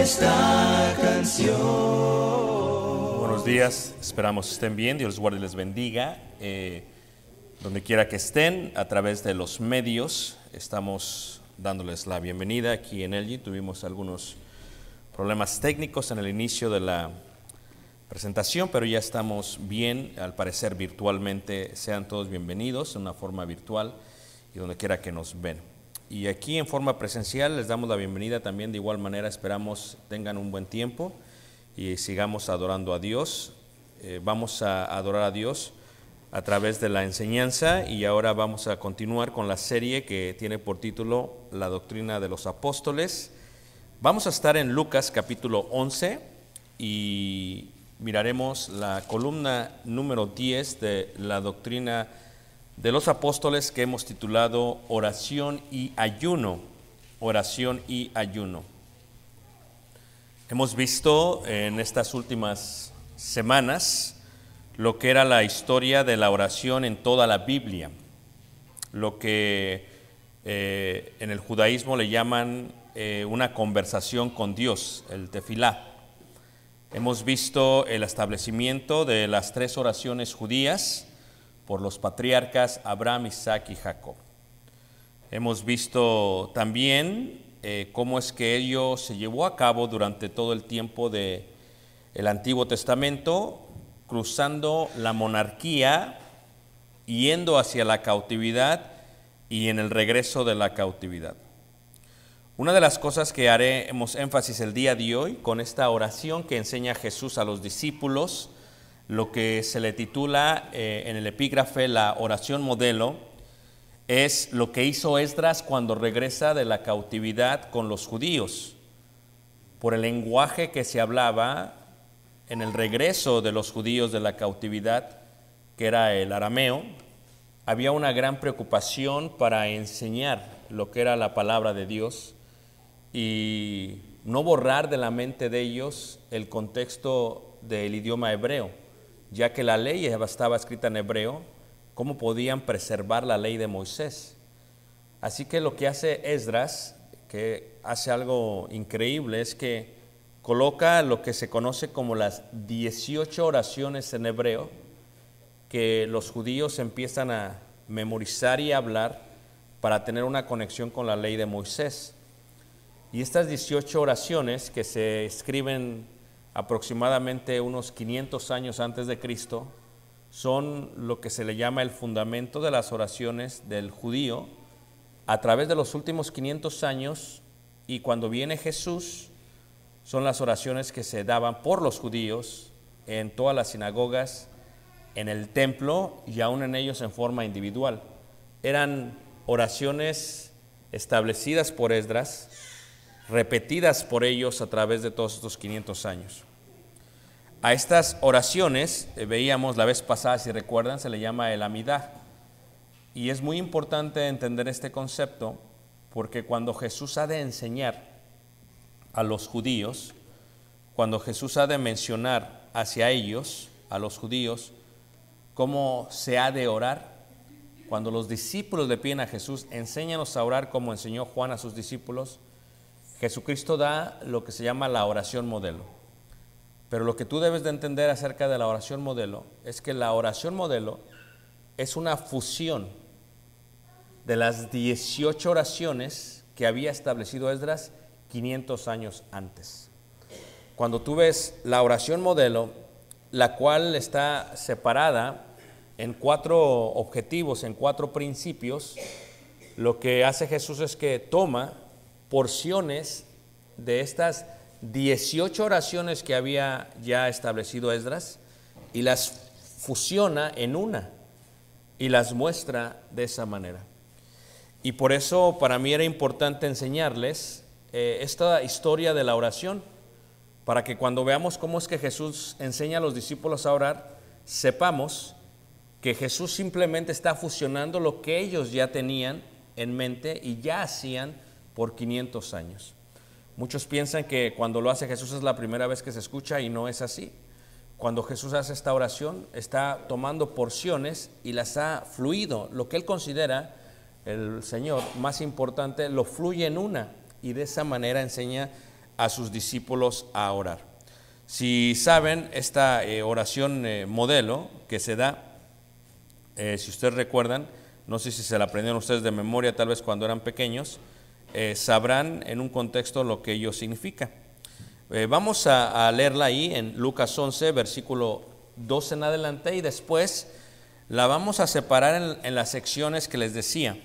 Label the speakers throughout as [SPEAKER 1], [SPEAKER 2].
[SPEAKER 1] esta canción.
[SPEAKER 2] Buenos días, esperamos estén bien, Dios les guarde y les bendiga. Donde quiera que estén, a través de los medios, estamos dándoles la bienvenida aquí en LG. Tuvimos algunos problemas técnicos en el inicio de la presentación, pero ya estamos bien, al parecer virtualmente. Sean todos bienvenidos en una forma virtual y donde quiera que nos ven. Y aquí en forma presencial les damos la bienvenida también. De igual manera esperamos tengan un buen tiempo y sigamos adorando a Dios. Vamos a adorar a Dios a través de la enseñanza, y ahora vamos a continuar con la serie que tiene por título La Doctrina de los Apóstoles. Vamos a estar en Lucas capítulo 11 y miraremos la columna número 10 de la Doctrina de los Apóstoles, que hemos titulado Oración y Ayuno. Oración y Ayuno. Hemos visto en estas últimas semanas lo que era la historia de la oración en toda la Biblia, lo que en el judaísmo le llaman una conversación con Dios, el tefilá. Hemos visto el establecimiento de las tres oraciones judías por los patriarcas Abraham, Isaac y Jacob. Hemos visto también cómo es que ello se llevó a cabo durante todo el tiempo del Antiguo Testamento, cruzando la monarquía, yendo hacia la cautividad y en el regreso de la cautividad. Una de las cosas que haremos énfasis el día de hoy con esta oración que enseña Jesús a los discípulos, lo que se le titula en el epígrafe la oración modelo, es lo que hizo Esdras cuando regresa de la cautividad con los judíos. Por el lenguaje que se hablaba en el regreso de los judíos de la cautividad, que era el arameo, había una gran preocupación para enseñar lo que era la palabra de Dios y no borrar de la mente de ellos el contexto del idioma hebreo, ya que la ley estaba escrita en hebreo. ¿Cómo podían preservar la ley de Moisés? Así que lo que hace Esdras, que hace algo increíble, es que coloca lo que se conoce como las 18 oraciones en hebreo, que los judíos empiezan a memorizar y hablar para tener una conexión con la ley de Moisés. Y estas 18 oraciones, que se escriben aproximadamente unos 500 años antes de Cristo, son lo que se le llama el fundamento de las oraciones del judío a través de los últimos 500 años, y cuando viene Jesús, son las oraciones que se daban por los judíos en todas las sinagogas, en el templo y aún en ellos en forma individual. Eran oraciones establecidas por Esdras, repetidas por ellos a través de todos estos 500 años. A estas oraciones, veíamos la vez pasada, si recuerdan, se le llama el Amidá. Y es muy importante entender este concepto, porque cuando Jesús ha de enseñar a los judíos, cuando Jesús ha de mencionar hacia ellos, a los judíos, cómo se ha de orar, cuando los discípulos le piden a Jesús, enséñanos a orar como enseñó Juan a sus discípulos, Jesucristo da lo que se llama la oración modelo. Pero lo que tú debes de entender acerca de la oración modelo es que la oración modelo es una fusión de las 18 oraciones que había establecido Esdras 500 años antes. Cuando tú ves la oración modelo, la cual está separada en 4 objetivos, en 4 principios, lo que hace Jesús es que toma porciones de estas 18 oraciones que había ya establecido Esdras y las fusiona en una y las muestra de esa manera. Y por eso para mí era importante enseñarles esta historia de la oración, para que cuando veamos cómo es que Jesús enseña a los discípulos a orar, sepamos que Jesús simplemente está fusionando lo que ellos ya tenían en mente y ya hacían por 500 años. Muchos piensan que cuando lo hace Jesús es la primera vez que se escucha, y no es así. Cuando Jesús hace esta oración, está tomando porciones y las ha fluido. Lo que Él considera, el Señor, más importante, lo fluye en una, y de esa manera enseña a sus discípulos a orar. Si saben, esta oración modelo que se da, si ustedes recuerdan, no sé si se la aprendieron ustedes de memoria, tal vez cuando eran pequeños, sabrán en un contexto lo que ello significa. Vamos a leerla ahí en Lucas 11, versículo 12 en adelante, y después la vamos a separar en las secciones que les decía.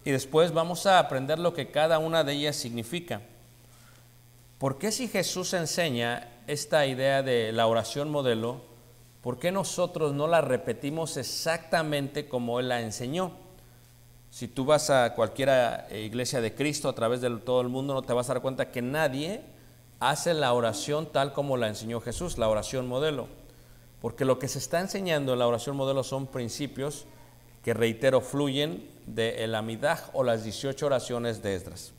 [SPEAKER 2] Y después vamos a aprender lo que cada una de ellas significa. ¿Por qué si Jesús enseña esta idea de la oración modelo, por qué nosotros no la repetimos exactamente como Él la enseñó? Si tú vas a cualquier iglesia de Cristo a través de todo el mundo, no te vas a dar cuenta que nadie hace la oración tal como la enseñó Jesús, la oración modelo. Porque lo que se está enseñando en la oración modelo son principios que, reitero, fluyen del Amidaj o las 18 oraciones de Esdras.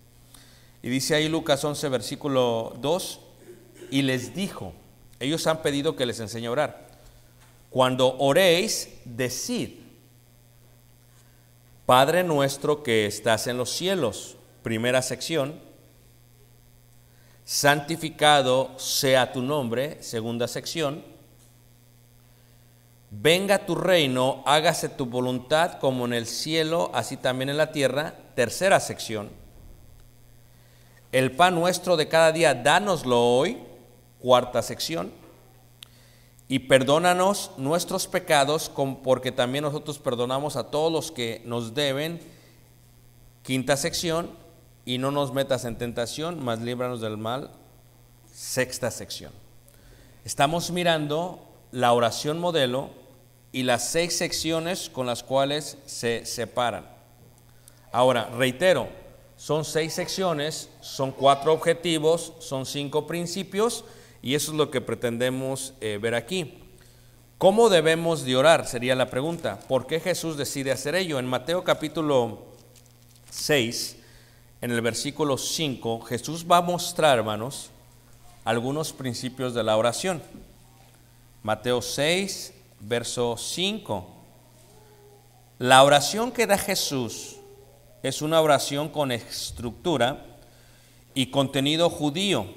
[SPEAKER 2] Y dice ahí Lucas 11, versículo 2, y les dijo, ellos han pedido que les enseñe a orar. Cuando oréis, decid, Padre nuestro que estás en los cielos, primera sección. Santificado sea tu nombre, segunda sección. Venga tu reino, hágase tu voluntad como en el cielo, así también en la tierra, tercera sección. El pan nuestro de cada día, dánoslo hoy, cuarta sección. Y perdónanos nuestros pecados, porque también nosotros perdonamos a todos los que nos deben, quinta sección. Y no nos metas en tentación, mas líbranos del mal, sexta sección. Estamos mirando la oración modelo y las 6 secciones con las cuales se separan. Ahora, reitero, son 6 secciones, son 4 objetivos, son 5 principios, y eso es lo que pretendemos ver aquí. ¿Cómo debemos de orar? Sería la pregunta. ¿Por qué Jesús decide hacer ello? En Mateo capítulo 6, en el versículo 5, Jesús va a mostrar, hermanos, algunos principios de la oración. Mateo 6, verso 5. La oración que da Jesús es una oración con estructura y contenido judío.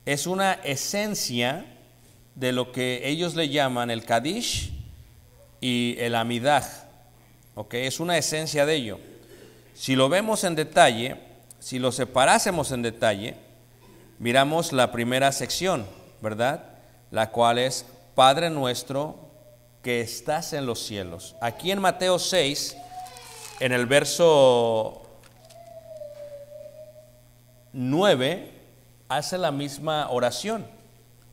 [SPEAKER 2] Es una esencia de lo que ellos le llaman el Kadish y el Amidaj. Es una esencia de ello. Si lo vemos en detalle, si lo separásemos en detalle, miramos la primera sección, ¿verdad? La cual es Padre nuestro que estás en los cielos. Aquí en Mateo 6, en el verso 9, hace la misma oración.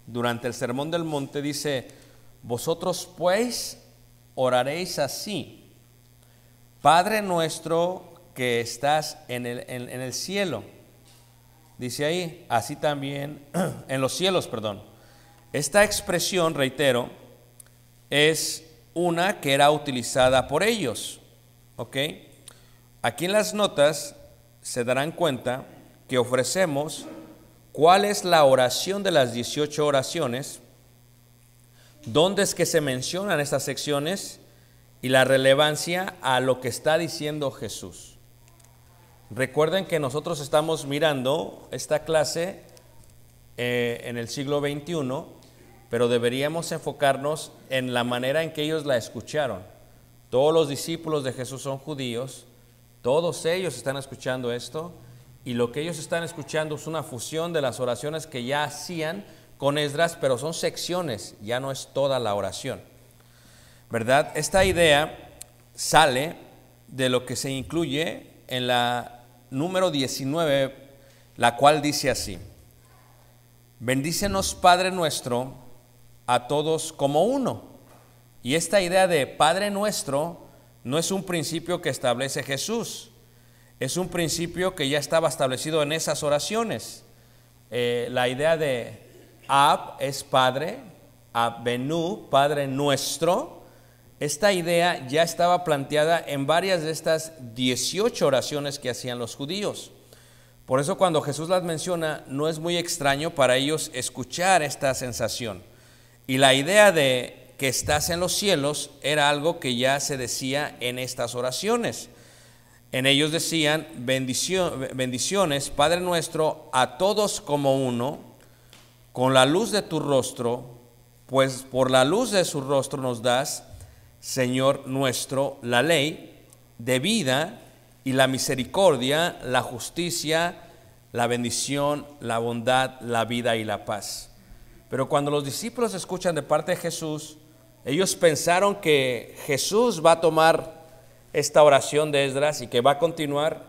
[SPEAKER 2] Durante el Sermón del Monte dice, vosotros pues oraréis así, Padre nuestro que estás en el cielo. Dice ahí, así también, en los cielos, perdón. Esta expresión, reitero, es una que era utilizada por ellos. Aquí en las notas se darán cuenta que ofrecemos cuál es la oración de las 18 oraciones, dónde es que se mencionan estas secciones y la relevancia a lo que está diciendo Jesús. Recuerden que nosotros estamos mirando esta clase en el siglo XXI, pero deberíamos enfocarnos en la manera en que ellos la escucharon. Todos los discípulos de Jesús son judíos, todos ellos están escuchando esto, y lo que ellos están escuchando es una fusión de las oraciones que ya hacían con Esdras, pero son secciones, ya no es toda la oración, ¿verdad? Esta idea sale de lo que se incluye en la número 19, la cual dice así: bendícenos, Padre nuestro, a todos como uno. Y esta idea de Padre nuestro no es un principio que establece Jesús, es un principio que ya estaba establecido en esas oraciones. La idea de Ab es Padre, Abenu, Padre nuestro. Esta idea ya estaba planteada en varias de estas 18 oraciones que hacían los judíos. Por eso cuando Jesús las menciona, no es muy extraño para ellos escuchar esta sensación. Y la idea de que estás en los cielos era algo que ya se decía en estas oraciones. En ellos decían: bendiciones, Padre nuestro, a todos como uno, con la luz de tu rostro, pues por la luz de su rostro nos das, Señor nuestro, la ley de vida y la misericordia, la justicia, la bendición, la bondad, la vida y la paz. Pero cuando los discípulos escuchan de parte de Jesús, ellos pensaron que Jesús va a tomar esta oración de Esdras y que va a continuar,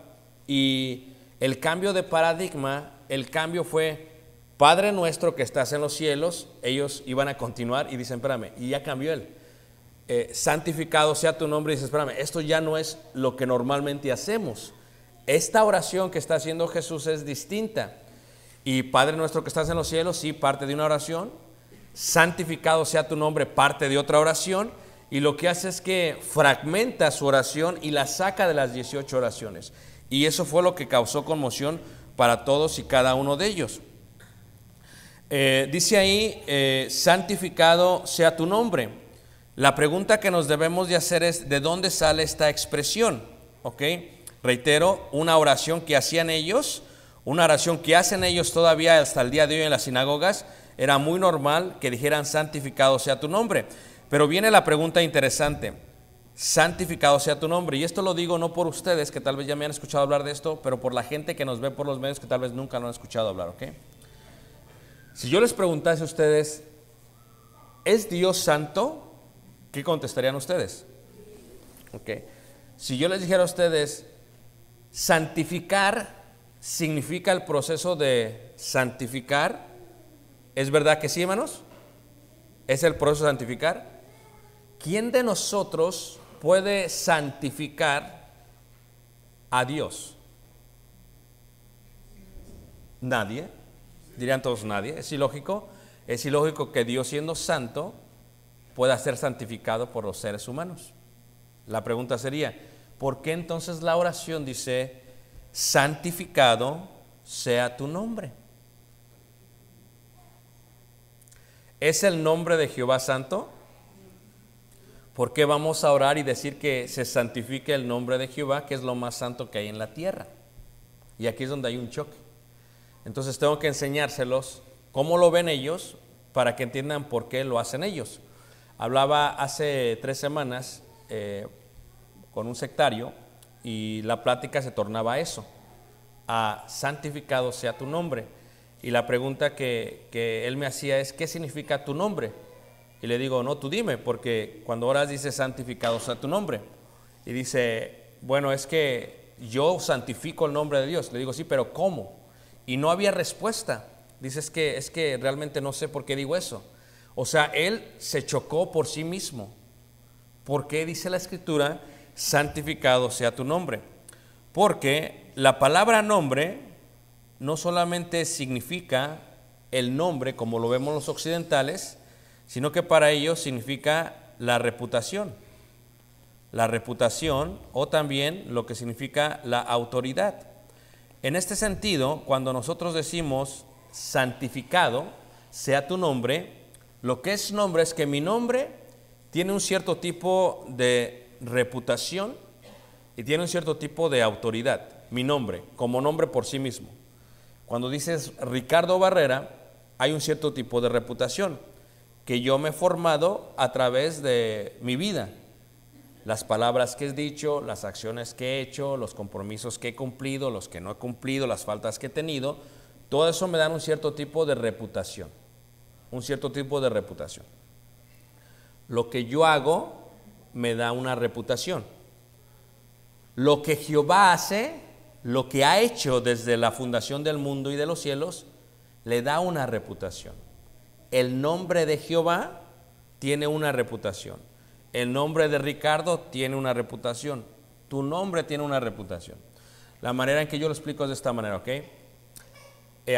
[SPEAKER 2] y el cambio de paradigma, el cambio fue: Padre nuestro que estás en los cielos. Ellos iban a continuar y dicen: espérame, y ya cambió él. Santificado sea tu nombre. Y dice: espérame, esto ya no es lo que normalmente hacemos. Esta oración que está haciendo Jesús es distinta. Y Padre nuestro que estás en los cielos, sí, parte de una oración. Santificado sea tu nombre, parte de otra oración. Y lo que hace es que fragmenta su oración y la saca de las 18 oraciones. Y eso fue lo que causó conmoción para todos y cada uno de ellos. Dice ahí: santificado sea tu nombre. La pregunta que nos debemos de hacer es: ¿de dónde sale esta expresión? ¿Ok? Reitero, una oración que hacían ellos, una oración que hacen ellos todavía hasta el día de hoy en las sinagogas. Era muy normal que dijeran: santificado sea tu nombre. Pero viene la pregunta interesante: santificado sea tu nombre. Y esto lo digo no por ustedes, que tal vez ya me han escuchado hablar de esto, pero por la gente que nos ve por los medios, que tal vez nunca lo han escuchado hablar, ¿ok? Si yo les preguntase a ustedes: ¿es Dios santo? ¿Qué contestarían ustedes? ¿Ok? Si yo les dijera a ustedes: santificar significa el proceso de santificar, ¿es verdad que sí, hermanos? ¿Es el proceso de santificar? ¿Quién de nosotros puede santificar a Dios? Nadie. Dirían todos: nadie. Es ilógico que Dios, siendo santo, pueda ser santificado por los seres humanos. La pregunta sería: ¿por qué entonces la oración dice: santificado sea tu nombre? ¿Es el nombre de Jehová santo? ¿Por qué vamos a orar y decir que se santifique el nombre de Jehová, que es lo más santo que hay en la tierra? Y aquí es donde hay un choque. Entonces tengo que enseñárselos cómo lo ven ellos, para que entiendan por qué lo hacen ellos. Hablaba hace 3 semanas con un sectario, y la plática se tornaba a eso: a santificado sea tu nombre. Y la pregunta que él me hacía es: ¿qué significa tu nombre? Y le digo: no, tú dime, porque cuando oras dice: santificado sea tu nombre. Y dice: bueno, es que yo santifico el nombre de Dios. Le digo: sí, pero ¿cómo? Y no había respuesta. Dice: es que realmente no sé por qué digo eso. O sea, él se chocó por sí mismo. ¿Por qué dice la Escritura: santificado sea tu nombre? Porque la palabra nombre no solamente significa el nombre como lo vemos los occidentales, sino que para ellos significa la reputación. La reputación, o también lo que significa la autoridad. En este sentido, cuando nosotros decimos: santificado sea tu nombre, lo que es nombre es que mi nombre tiene un cierto tipo de reputación y tiene un cierto tipo de autoridad. Mi nombre, como nombre por sí mismo. Cuando dices Ricardo Barrera, hay un cierto tipo de reputación que yo me he formado a través de mi vida. Las palabras que he dicho, las acciones que he hecho, los compromisos que he cumplido, los que no he cumplido, las faltas que he tenido, todo eso me da un cierto tipo de reputación. Un cierto tipo de reputación. Lo que yo hago me da una reputación. Lo que Jehová hace, lo que ha hecho desde la fundación del mundo y de los cielos, le da una reputación. El nombre de Jehová tiene una reputación. El nombre de Ricardo tiene una reputación. Tu nombre tiene una reputación. La manera en que yo lo explico es de esta manera, ¿ok?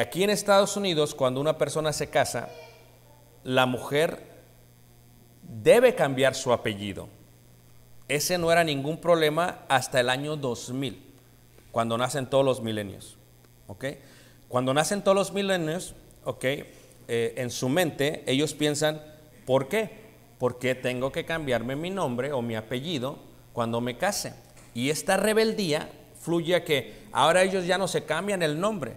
[SPEAKER 2] Aquí en Estados Unidos, cuando una persona se casa, la mujer debe cambiar su apellido. Ese no era ningún problema hasta el año 2000, cuando nacen todos los milenios, ¿ok? Cuando nacen todos los milenios, ¿ok? En su mente ellos piensan: ¿por qué? ¿Por qué tengo que cambiarme mi nombre o mi apellido cuando me case? Y esta rebeldía fluye a que ahora ellos ya no se cambian el nombre.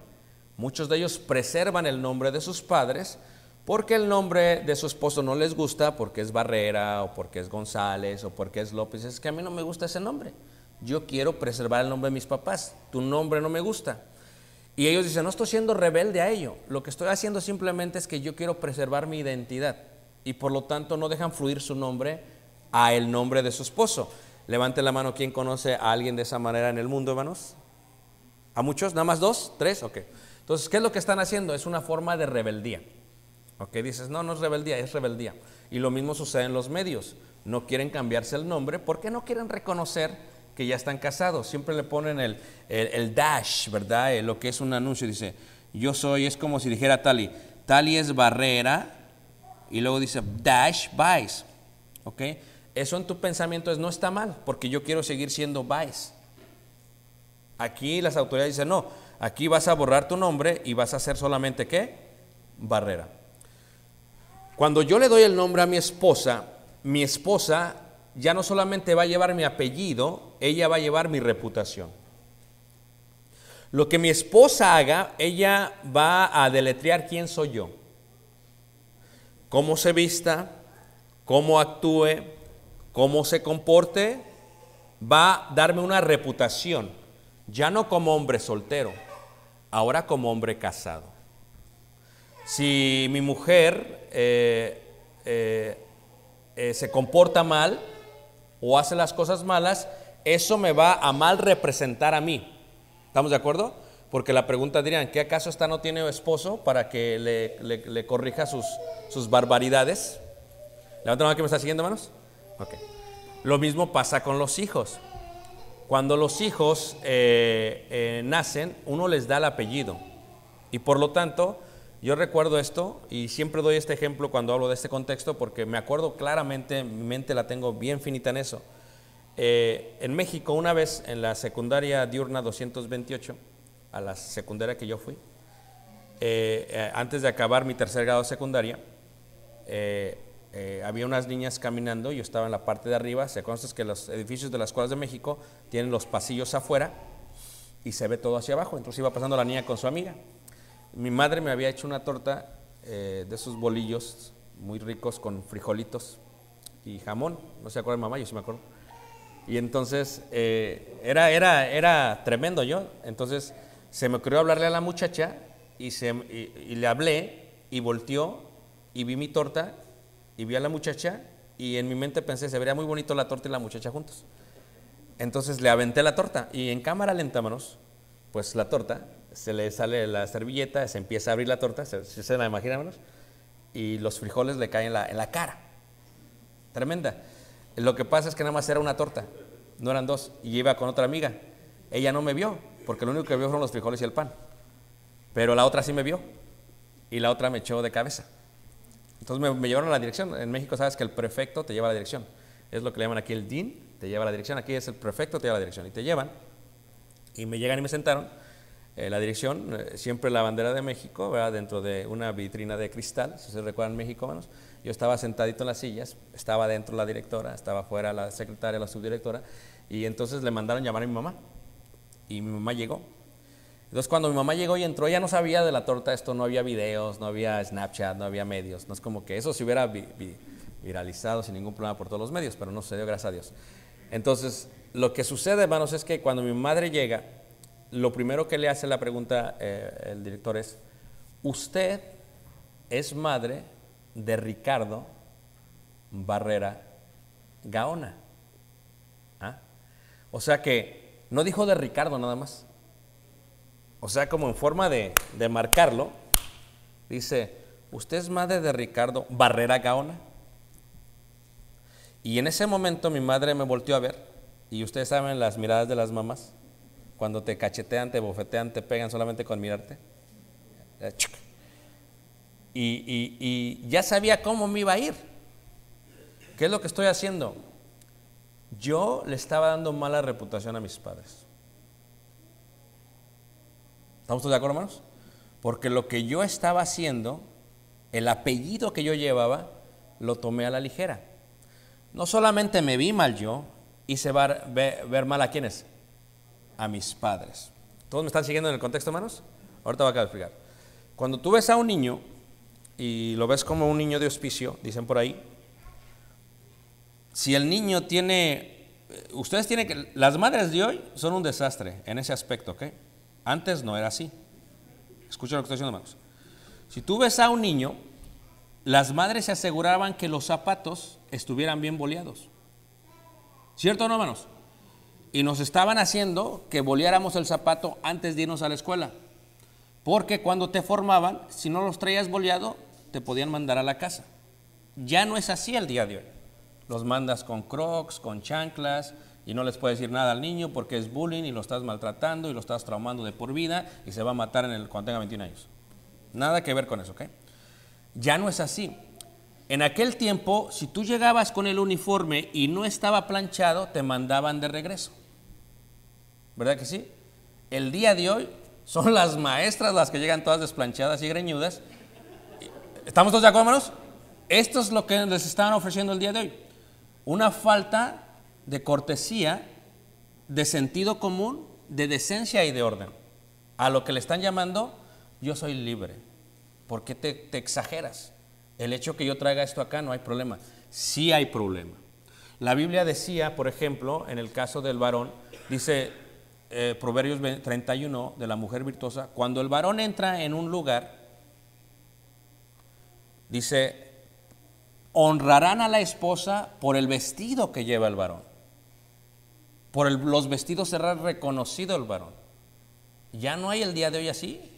[SPEAKER 2] Muchos de ellos preservan el nombre de sus padres porque el nombre de su esposo no les gusta, porque es Barrera o porque es González o porque es López. Es que a mí no me gusta ese nombre. Yo quiero preservar el nombre de mis papás. Tu nombre no me gusta. Y ellos dicen, no estoy siendo rebelde a ello. Lo que estoy haciendo simplemente es que yo quiero preservar mi identidad. Y por lo tanto no dejan fluir su nombre a el nombre de su esposo. Levante la mano, ¿quién conoce a alguien de esa manera en el mundo, hermanos? ¿A muchos? ¿Nada más 2? ¿3? Ok. Entonces, ¿qué es lo que están haciendo? Es una forma de rebeldía. Ok, dices, no, no es rebeldía, es rebeldía. Y lo mismo sucede en los medios. No quieren cambiarse el nombre porque no quieren reconocer que ya están casados. Siempre le ponen el dash, ¿verdad? Lo que es un anuncio, dice, yo soy, es como si dijera Tali es Barrera, y luego dice dash Vice. ¿Ok? Eso en tu pensamiento no está mal, porque yo quiero seguir siendo Vice. Aquí las autoridades dicen, no, aquí vas a borrar tu nombre y vas a hacer solamente, ¿qué? Barrera. Cuando yo le doy el nombre a mi esposa ya no solamente va a llevar mi apellido, ella va a llevar mi reputación. Lo que mi esposa haga, ella va a deletrear quién soy yo. Cómo se vista, cómo actúe, cómo se comporte, va a darme una reputación, ya no como hombre soltero, ahora como hombre casado. Si mi mujer se comporta mal o hace las cosas malas, eso me va a mal representar a mí. ¿Estamos de acuerdo? Porque la pregunta dirían, ¿qué acaso esta no tiene esposo para que le corrija sus barbaridades? Levanta la mano que me está siguiendo, hermanos. Okay. Lo mismo pasa con los hijos. Cuando los hijos nacen, uno les da el apellido. Y por lo tanto, yo recuerdo esto y siempre doy este ejemplo cuando hablo de este contexto porque me acuerdo claramente, mi mente la tengo bien finita en eso. En México, una vez en la secundaria diurna 228, a la secundaria que yo fui, antes de acabar mi tercer grado de secundaria, había unas niñas caminando, yo estaba en la parte de arriba. Se conoce que los edificios de las escuelas de México tienen los pasillos afuera y se ve todo hacia abajo. Entonces iba pasando la niña con su amiga. Mi madre me había hecho una torta de esos bolillos muy ricos con frijolitos y jamón. No se acuerda mamá, yo sí me acuerdo. Y entonces era tremendo yo. Entonces se me ocurrió hablarle a la muchacha y le hablé y volteó y vi mi torta y vi a la muchacha y en mi mente pensé, se vería muy bonito la torta y la muchacha juntos. Entonces le aventé la torta y en cámara lenta, manos, pues la torta, se le sale la servilleta, se empieza a abrir la torta, se la imaginan, manos, y los frijoles le caen en la cara. Tremenda. Lo que pasa es que nada más era una torta, no eran dos, y iba con otra amiga. Ella no me vio, porque lo único que vio fueron los frijoles y el pan. Pero la otra sí me vio, y la otra me echó de cabeza. Entonces me llevaron a la dirección. En México sabes que el prefecto te lleva a la dirección. Es lo que le llaman aquí el dean, te lleva a la dirección. Aquí es el prefecto, te lleva a la dirección. Y te llevan, y me llegan y me sentaron. La dirección, siempre la bandera de México, ¿verdad? Dentro de una vitrina de cristal, si se recuerdan México, hermanos. Yo estaba sentadito en las sillas, estaba dentro la directora, estaba afuera la secretaria, la subdirectora, y entonces le mandaron llamar a mi mamá, y mi mamá llegó. Entonces cuando mi mamá llegó y entró, ella no sabía de la torta, esto no había videos, no había Snapchat, no había medios, no es como que eso se hubiera viralizado sin ningún problema por todos los medios, pero no sucedió, gracias a Dios. Entonces, lo que sucede, hermanos, es que cuando mi madre llega, lo primero que le hace la pregunta el director es, ¿usted es madre de Ricardo Barrera Gaona? ¿Ah? O sea que no dijo de Ricardo nada más. O sea, como en forma de marcarlo, dice, ¿usted es madre de Ricardo Barrera Gaona? Y en ese momento mi madre me volteó a ver, y ustedes saben las miradas de las mamás, cuando te cachetean, te bofetean, te pegan solamente con mirarte. Y ya sabía cómo me iba a ir. ¿Qué es lo que estoy haciendo? Yo le estaba dando mala reputación a mis padres. ¿Estamos todos de acuerdo, hermanos? Porque lo que yo estaba haciendo, el apellido que yo llevaba, lo tomé a la ligera. No solamente me vi mal yo, hice ver mal a ¿quiénes? A mis padres. ¿Todos me están siguiendo en el contexto, hermanos? Ahorita voy a acabar de explicar. Cuando tú ves a un niño y lo ves como un niño de hospicio, dicen por ahí, si el niño tiene, ustedes tienen que, las madres de hoy son un desastre en ese aspecto, ¿ok? Antes no era así. Escuchen lo que estoy diciendo, hermanos. Si tú ves a un niño, las madres se aseguraban que los zapatos estuvieran bien boleados. ¿Cierto o no, hermanos? Y nos estaban haciendo que boleáramos el zapato antes de irnos a la escuela. Porque cuando te formaban, si no los traías boleado, te podían mandar a la casa. Ya no es así el día de hoy. Los mandas con crocs, con chanclas, y no les puedes decir nada al niño porque es bullying y lo estás maltratando y lo estás traumando de por vida y se va a matar cuando tenga 21 años. Nada que ver con eso, ¿ok? Ya no es así. En aquel tiempo, si tú llegabas con el uniforme y no estaba planchado, te mandaban de regreso. ¿Verdad que sí? El día de hoy son las maestras las que llegan todas desplanchadas y greñudas. ¿Estamos todos de acuerdo, hermanos? Esto es lo que les estaban ofreciendo el día de hoy. Una falta de cortesía, de sentido común, de decencia y de orden. A lo que le están llamando, yo soy libre. ¿Por qué te exageras? El hecho que yo traiga esto acá no hay problema. Sí hay problema. La Biblia decía, por ejemplo, en el caso del varón, dice Proverbios 31 de la mujer virtuosa, cuando el varón entra en un lugar, dice, honrarán a la esposa por el vestido que lleva el varón. Por los vestidos será reconocido el varón. Ya no hay el día de hoy así.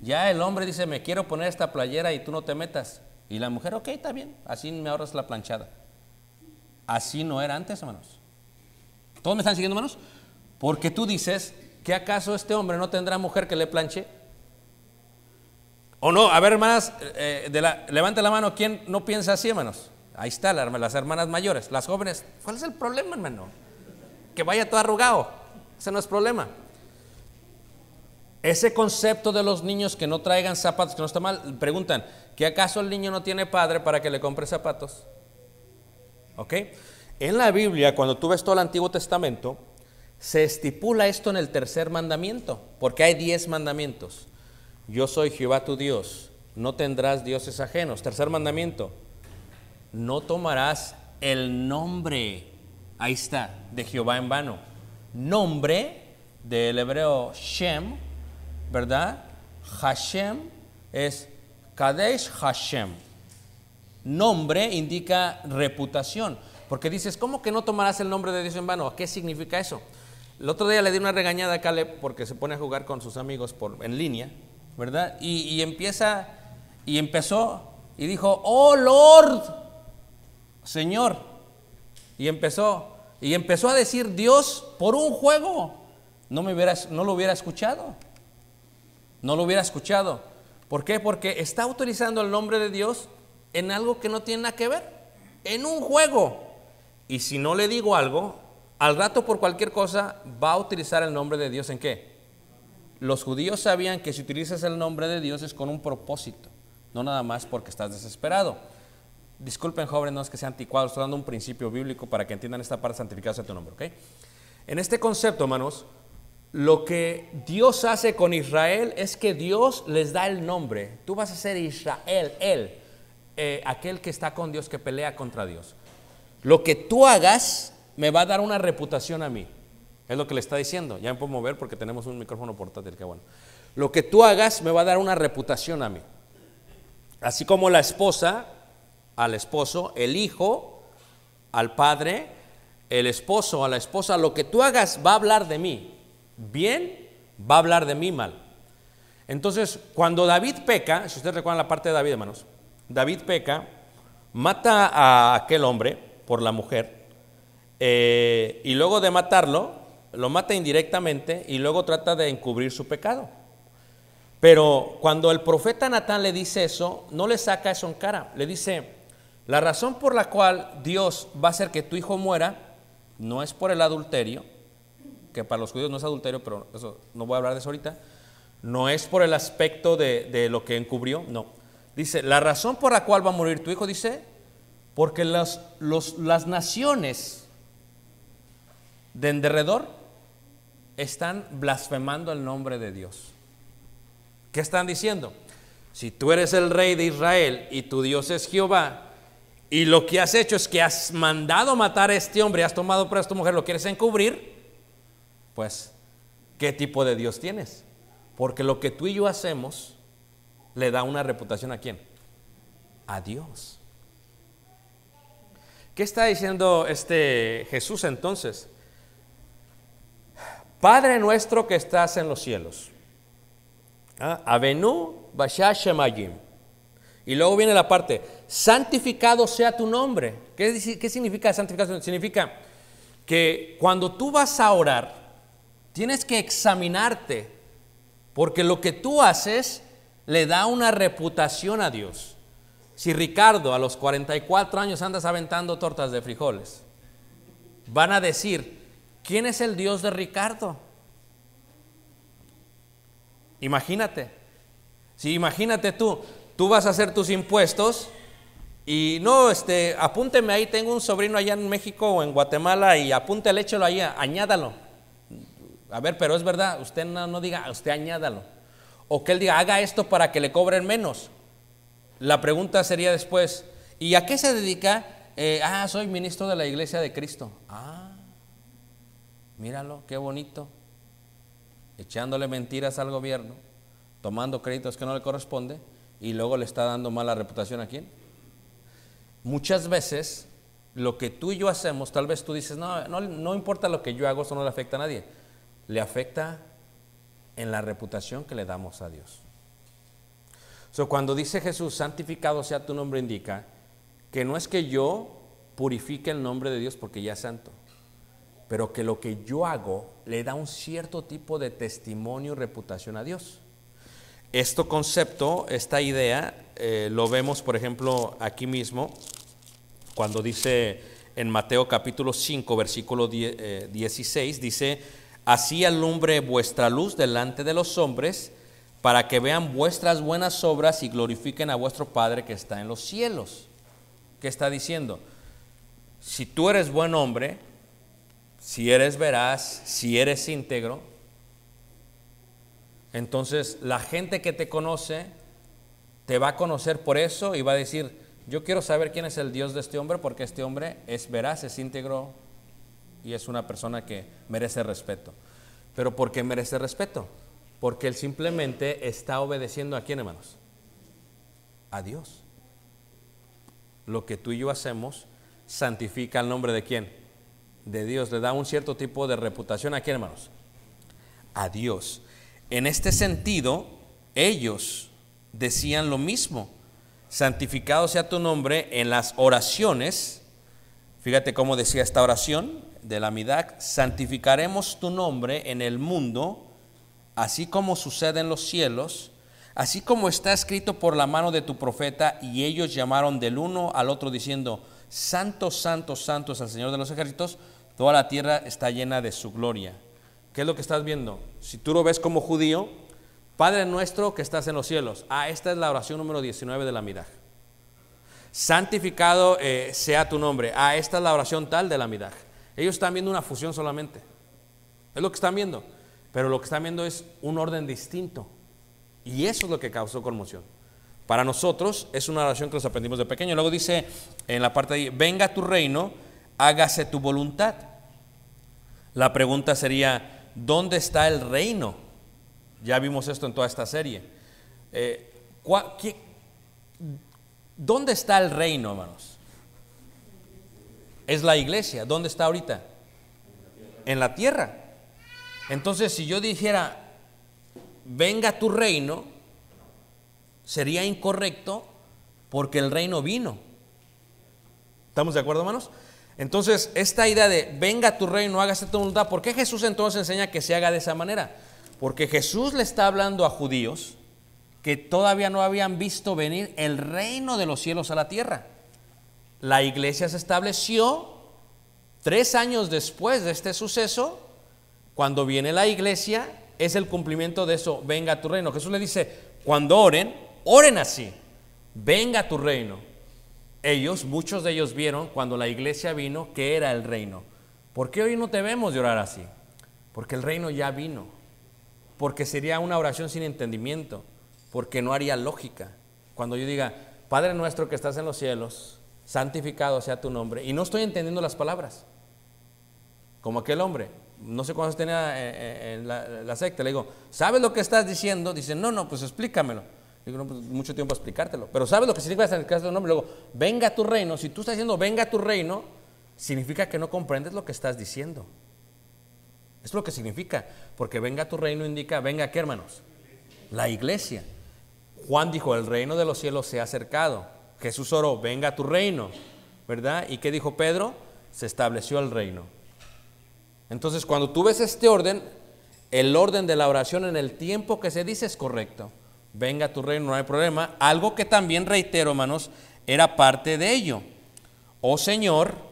[SPEAKER 2] Ya el hombre dice, me quiero poner esta playera y tú no te metas. Y la mujer, ok, está bien, así me ahorras la planchada. Así no era antes, hermanos. ¿Todos me están siguiendo, hermanos? Porque tú dices, ¿qué acaso este hombre no tendrá mujer que le planche? ¿O no? A ver, hermanas, levante la mano, ¿quién no piensa así, hermanos? Ahí está, las hermanas mayores, las jóvenes. ¿Cuál es el problema, hermano? Que vaya todo arrugado, ese no es problema. Ese concepto de los niños que no traigan zapatos, que no está mal, preguntan, ¿qué acaso el niño no tiene padre para que le compre zapatos? ¿Ok? En la Biblia, cuando tú ves todo el Antiguo Testamento, se estipula esto en el tercer mandamiento, porque hay 10 mandamientos. Yo soy Jehová tu Dios, no tendrás dioses ajenos. Tercer mandamiento, no tomarás el nombre, ahí está, de Jehová en vano. Nombre del hebreo Shem, ¿verdad? Hashem es Kadesh Hashem. Nombre indica reputación. Porque dices, ¿cómo que no tomarás el nombre de Dios en vano? ¿Qué significa eso? El otro día le di una regañada a Caleb porque se pone a jugar con sus amigos en línea, ¿verdad? Y empezó y dijo, oh Lord, Señor. Y empezó a decir Dios por un juego. No lo hubiera escuchado. No lo hubiera escuchado. ¿Por qué? Porque está utilizando el nombre de Dios en algo que no tiene nada que ver, en un juego. Y si no le digo algo, al rato por cualquier cosa va a utilizar el nombre de Dios. ¿En qué? Los judíos sabían que si utilizas el nombre de Dios es con un propósito, no nada más porque estás desesperado. Disculpen, jóvenes, no es que sea anticuado, estoy dando un principio bíblico para que entiendan esta parte, santificado sea tu nombre, ¿ok? En este concepto, hermanos, lo que Dios hace con Israel es que Dios les da el nombre. Tú vas a ser Israel, aquel que está con Dios, que pelea contra Dios. Lo que tú hagas me va a dar una reputación a mí. Es lo que le está diciendo. Ya me puedo mover porque tenemos un micrófono portátil, que bueno. Lo que tú hagas me va a dar una reputación a mí. Así como la esposa al esposo, el hijo al padre, el esposo a la esposa, lo que tú hagas va a hablar de mí. Bien, va a hablar de mí mal. Entonces, cuando David peca, si ustedes recuerdan la parte de David, hermanos, David peca, mata a aquel hombre por la mujer, y luego de matarlo, lo mata indirectamente y luego trata de encubrir su pecado. Pero cuando el profeta Natán le dice eso, no le saca eso en cara, le dice, la razón por la cual Dios va a hacer que tu hijo muera no es por el adulterio, que para los judíos no es adulterio, pero eso, no voy a hablar de eso ahorita, no es por el aspecto de lo que encubrió, no. Dice, la razón por la cual va a morir tu hijo, dice, porque las naciones de en derredor están blasfemando el nombre de Dios. ¿Qué están diciendo? Si tú eres el rey de Israel y tu Dios es Jehová, y lo que has hecho es que has mandado matar a este hombre, has tomado preso a tu mujer, lo quieres encubrir, pues, ¿qué tipo de Dios tienes? Porque lo que tú y yo hacemos le da una reputación ¿a quién? A Dios. ¿Qué está diciendo Jesús entonces? Padre nuestro que estás en los cielos. Avenu Basha Shemayim. Y luego viene la parte, santificado sea tu nombre. ¿Qué significa santificación? Significa que cuando tú vas a orar, tienes que examinarte, porque lo que tú haces le da una reputación a Dios. Si Ricardo a los 44 años andas aventando tortas de frijoles, van a decir, ¿quién es el Dios de Ricardo? Imagínate. Si imagínate tú vas a hacer tus impuestos y no, apúnteme ahí, tengo un sobrino allá en México o en Guatemala y apúntele, échelo ahí, añádalo. A ver, pero es verdad, usted no diga, usted añádalo. O que él diga, haga esto para que le cobren menos. La pregunta sería después, ¿y a qué se dedica? Soy ministro de la Iglesia de Cristo. Míralo, qué bonito. Echándole mentiras al gobierno, tomando créditos que no le corresponde y luego le está dando mala reputación ¿a quién? Muchas veces lo que tú y yo hacemos, tal vez tú dices, no importa lo que yo hago, eso no le afecta a nadie. Le afecta en la reputación que le damos a Dios. Cuando dice Jesús, santificado sea tu nombre, indica que no es que yo purifique el nombre de Dios porque ya es santo, pero que lo que yo hago le da un cierto tipo de testimonio y reputación a Dios. Este concepto, esta idea, lo vemos por ejemplo aquí mismo, cuando dice en Mateo capítulo 5, versículo 16, dice, así alumbre vuestra luz delante de los hombres, para que vean vuestras buenas obras y glorifiquen a vuestro Padre que está en los cielos. ¿Qué está diciendo? Si tú eres buen hombre, si eres veraz, si eres íntegro, entonces la gente que te conoce te va a conocer por eso y va a decir, yo quiero saber quién es el Dios de este hombre, porque este hombre es veraz, es íntegro y es una persona que merece respeto. ¿Pero por qué merece respeto? Porque él simplemente está obedeciendo ¿a quién, hermanos? A Dios. Lo que tú y yo hacemos santifica el nombre de ¿quién? De Dios. Le da un cierto tipo de reputación ¿a quién, hermanos? A Dios. En este sentido, ellos decían lo mismo. Santificado sea tu nombre en las oraciones. Fíjate cómo decía esta oración de la Midrash: santificaremos tu nombre en el mundo, así como sucede en los cielos, así como está escrito por la mano de tu profeta. Y ellos llamaron del uno al otro diciendo, santo, santo, santo es el Señor de los ejércitos, toda la tierra está llena de su gloria. ¿Qué es lo que estás viendo? Si tú lo ves como judío, Padre nuestro que estás en los cielos. Esta es la oración número 19 de la Midrash. Santificado sea tu nombre. Esta es la oración tal de la Midrash. Ellos están viendo una fusión solamente. Es lo que están viendo. Pero lo que están viendo es un orden distinto. Y eso es lo que causó conmoción. Para nosotros es una oración que nos aprendimos de pequeño. Luego dice en la parte de ahí, venga tu reino, hágase tu voluntad. La pregunta sería, ¿dónde está el reino? Ya vimos esto en toda esta serie. ¿Dónde está el reino, hermanos? Es la iglesia. ¿Dónde está ahorita? En la tierra. Entonces, si yo dijera, venga tu reino, sería incorrecto porque el reino vino. ¿Estamos de acuerdo, hermanos? Entonces, esta idea de venga tu reino, hágase tu voluntad, ¿por qué Jesús entonces enseña que se haga de esa manera? Porque Jesús le está hablando a judíos que todavía no habían visto venir el reino de los cielos a la tierra. La iglesia se estableció 3 años después de este suceso. Cuando viene la iglesia, es el cumplimiento de eso, venga tu reino. Jesús le dice, cuando oren, oren así, venga tu reino. Muchos de ellos vieron cuando la iglesia vino que era el reino. ¿Por qué hoy no debemos de orar así? Porque el reino ya vino, porque sería una oración sin entendimiento, porque no haría lógica. Cuando yo diga, Padre nuestro que estás en los cielos, santificado sea tu nombre, y no estoy entendiendo las palabras, como aquel hombre, no sé cuántos tenía en la secta, le digo, ¿sabes lo que estás diciendo? Dice, no, pues explícamelo. Digo, no, pues mucho tiempo para explicártelo, pero ¿sabes lo que significa santificar tu nombre? Luego, venga tu reino. Si tú estás diciendo venga tu reino, significa que no comprendes lo que estás diciendo. Eso es lo que significa, porque venga tu reino indica, venga ¿qué, hermanos? La iglesia. Juan dijo, el reino de los cielos se ha acercado. Jesús oró, venga tu reino, ¿verdad? ¿Y qué dijo Pedro? Se estableció el reino. Entonces, cuando tú ves este orden, el orden de la oración en el tiempo que se dice es correcto. Venga tu reino, no hay problema. Algo que también reitero, hermanos, era parte de ello. Oh Señor,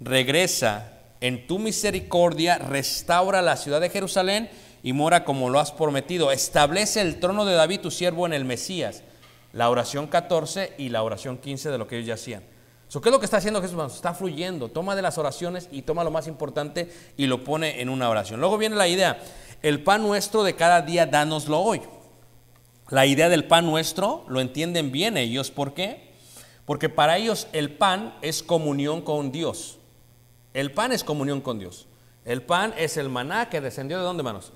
[SPEAKER 2] regresa en tu misericordia, restaura la ciudad de Jerusalén y mora como lo has prometido. Establece el trono de David, tu siervo, en el Mesías. La oración 14 y la oración 15 de lo que ellos ya hacían. ¿Qué es lo que está haciendo Jesús? Está fluyendo, toma de las oraciones y toma lo más importante y lo pone en una oración. Luego viene la idea, el pan nuestro de cada día, dánoslo hoy. La idea del pan nuestro lo entienden bien ellos. ¿Por qué? Porque para ellos el pan es comunión con Dios. El pan es comunión con Dios. El pan es el maná que descendió ¿de dónde, hermanos?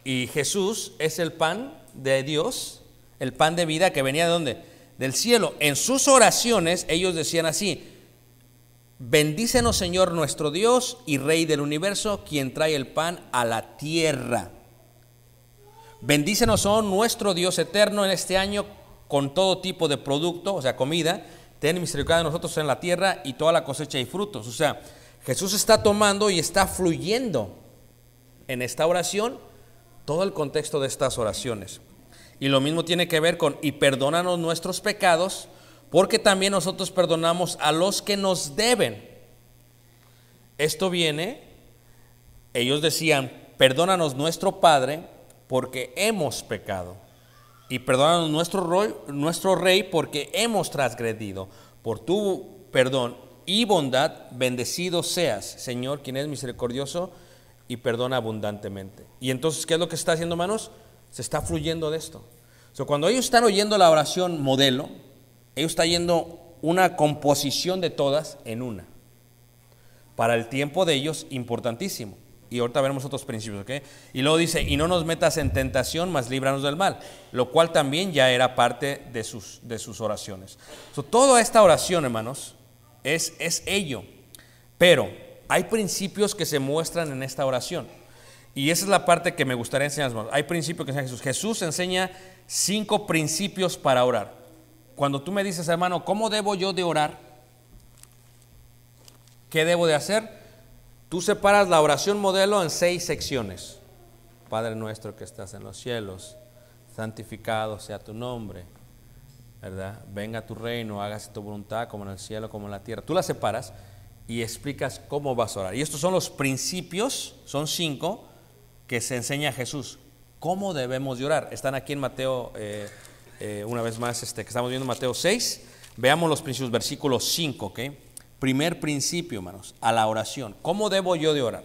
[SPEAKER 2] Y Jesús es el pan de Dios, el pan de vida que venía ¿de dónde? Del cielo. En sus oraciones ellos decían así, bendícenos Señor nuestro Dios y Rey del universo, quien trae el pan a la tierra. Bendícenos, oh nuestro Dios eterno, en este año con todo tipo de producto, o sea, comida. Ten misericordia de nosotros en la tierra y toda la cosecha y frutos. O sea, Jesús está tomando y está fluyendo en esta oración todo el contexto de estas oraciones. Y lo mismo tiene que ver con, y perdónanos nuestros pecados, porque también nosotros perdonamos a los que nos deben. Esto viene, ellos decían, perdónanos nuestro Padre, porque hemos pecado. Y perdónanos nuestro Rey, porque hemos transgredido. Por tu perdón y bondad, bendecido seas, Señor, quien es misericordioso y perdona abundantemente. Y entonces, ¿qué es lo que está haciendo, hermanos? Se está fluyendo de esto. Cuando ellos están oyendo la oración modelo, ellos están oyendo una composición de todas en una. Para el tiempo de ellos, importantísimo. Y ahorita veremos otros principios, ¿ok? Y luego dice, y no nos metas en tentación, mas líbranos del mal, lo cual también ya era parte de sus oraciones. Toda esta oración, hermanos, es ello. Pero hay principios que se muestran en esta oración. Y esa es la parte que me gustaría enseñar, hermanos. Hay principios que enseña Jesús. Jesús enseña 5 principios para orar. Cuando tú me dices, hermano, ¿cómo debo yo de orar? ¿Qué debo de hacer? Tú separas la oración modelo en 6 secciones. Padre nuestro que estás en los cielos, santificado sea tu nombre, ¿verdad? Venga tu reino, hágase tu voluntad como en el cielo, como en la tierra. Tú las separas y explicas cómo vas a orar. Y estos son los principios, son 5 que se enseña a Jesús. ¿Cómo debemos de orar? Están aquí en Mateo, una vez más, que estamos viendo Mateo 6. Veamos los principios, versículo 5, ¿ok? Primer principio, hermanos, a la oración. ¿Cómo debo yo de orar?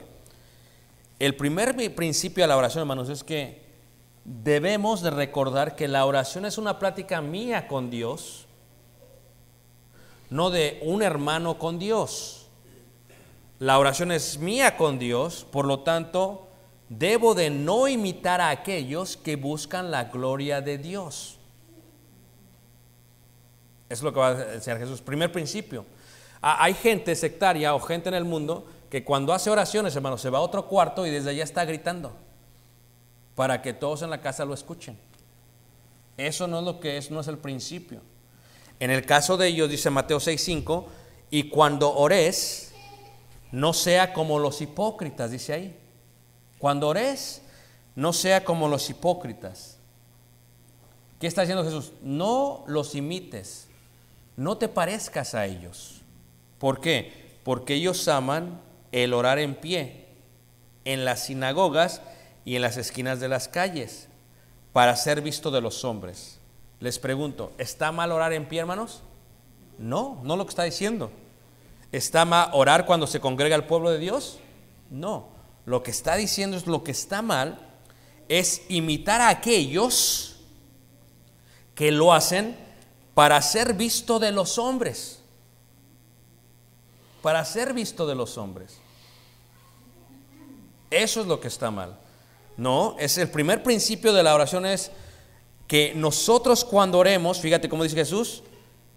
[SPEAKER 2] El primer principio a la oración, hermanos, es que debemos de recordar que la oración es una plática mía con Dios, no de un hermano con Dios. La oración es mía con Dios, por lo tanto, debo de no imitar a aquellos que buscan la gloria de Dios. Eso es lo que va a enseñar Jesús. Primer principio. Hay gente sectaria o gente en el mundo que cuando hace oraciones, hermanos, se va a otro cuarto y desde allá está gritando para que todos en la casa lo escuchen. Eso no es lo que es, no es el principio. En el caso de ellos, dice Mateo 6:5, y cuando ores, no sea como los hipócritas, dice ahí. Cuando ores, no sea como los hipócritas. ¿Qué está diciendo Jesús? No los imites, no te parezcas a ellos. ¿Por qué? Porque ellos aman el orar en pie, en las sinagogas y en las esquinas de las calles, para ser visto de los hombres. Les pregunto, ¿está mal orar en pie, hermanos? No, no lo que está diciendo. ¿Está mal orar cuando se congrega el pueblo de Dios? No. Lo que está diciendo es lo que está mal es imitar a aquellos que lo hacen para ser visto de los hombres. Para ser visto de los hombres. Eso es lo que está mal. No, es el primer principio de la oración es que nosotros cuando oremos, fíjate cómo dice Jesús,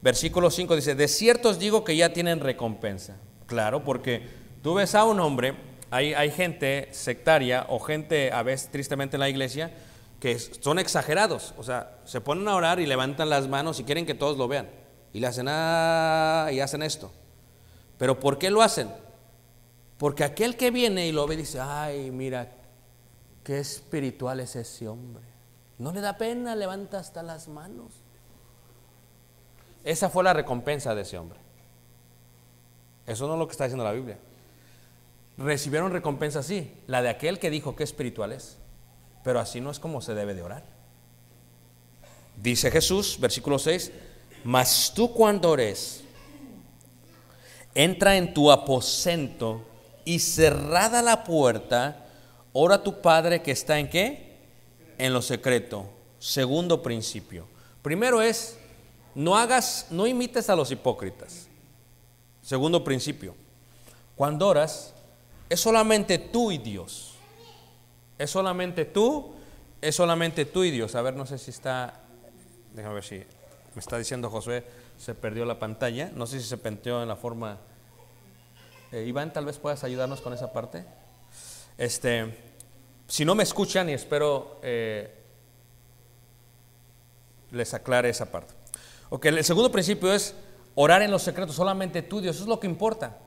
[SPEAKER 2] versículo 5 dice, de cierto os digo que ya tienen recompensa. Claro, porque tú ves a un hombre, hay gente sectaria o gente a veces tristemente en la iglesia que son exagerados, o sea, se ponen a orar y levantan las manos y quieren que todos lo vean y le hacen y hacen esto. Pero ¿por qué lo hacen? Porque aquel que viene y lo ve dice, ay, mira, qué espiritual es ese hombre. No le da pena, levanta hasta las manos. Esa fue la recompensa de ese hombre. Eso no es lo que está diciendo la Biblia. Recibieron recompensa sí, la de aquel que dijo que espiritual es. Pero así no es como se debe de orar. Dice Jesús, versículo 6, mas tú cuando ores, entra en tu aposento y cerrada la puerta, ora a tu Padre que está ¿en qué? En lo secreto. Segundo principio. Primero es, no imites a los hipócritas. Segundo principio. Cuando oras, es solamente tú y Dios. Es solamente tú y Dios. A ver, no sé si está, déjame ver si me está diciendo Josué, se perdió la pantalla. No sé si se penteó en la forma. Iván, tal vez puedas ayudarnos con esa parte. Si no me escuchan, y espero les aclare esa parte. Ok, el segundo principio es orar en los secretos, solamente tú, Dios, eso es lo que importa.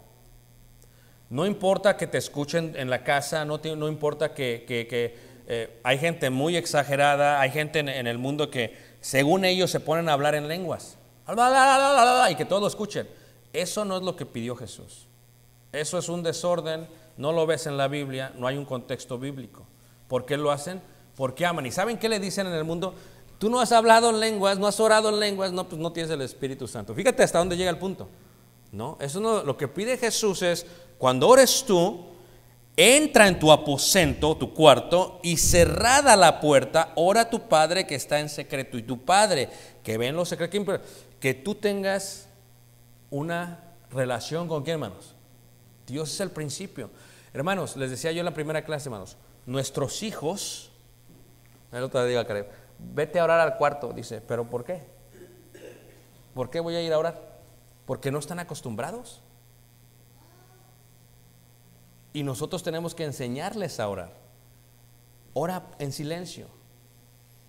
[SPEAKER 2] No importa que te escuchen en la casa, no importa que hay gente muy exagerada, hay gente en el mundo que según ellos se ponen a hablar en lenguas y que todos lo escuchen. Eso no es lo que pidió Jesús. Eso es un desorden, no lo ves en la Biblia, no hay un contexto bíblico. ¿Por qué lo hacen? Porque aman. ¿Y saben qué le dicen en el mundo? Tú no has hablado en lenguas, no has orado en lenguas, no, pues no tienes el Espíritu Santo. Fíjate hasta dónde llega el punto. No, eso no, lo que pide Jesús es, cuando ores tú, entra en tu aposento, tu cuarto, y cerrada la puerta, ora a tu Padre que está en secreto. Y tu Padre que ve en lo secreto, que tú tengas una relación con ¿quién, hermanos? Dios es el principio. Hermanos, les decía yo en la primera clase, hermanos, nuestros hijos, el otro día digo, vete a orar al cuarto, dice, ¿pero por qué? ¿Por qué voy a ir a orar? Porque no están acostumbrados. Y nosotros tenemos que enseñarles a orar. Ora en silencio.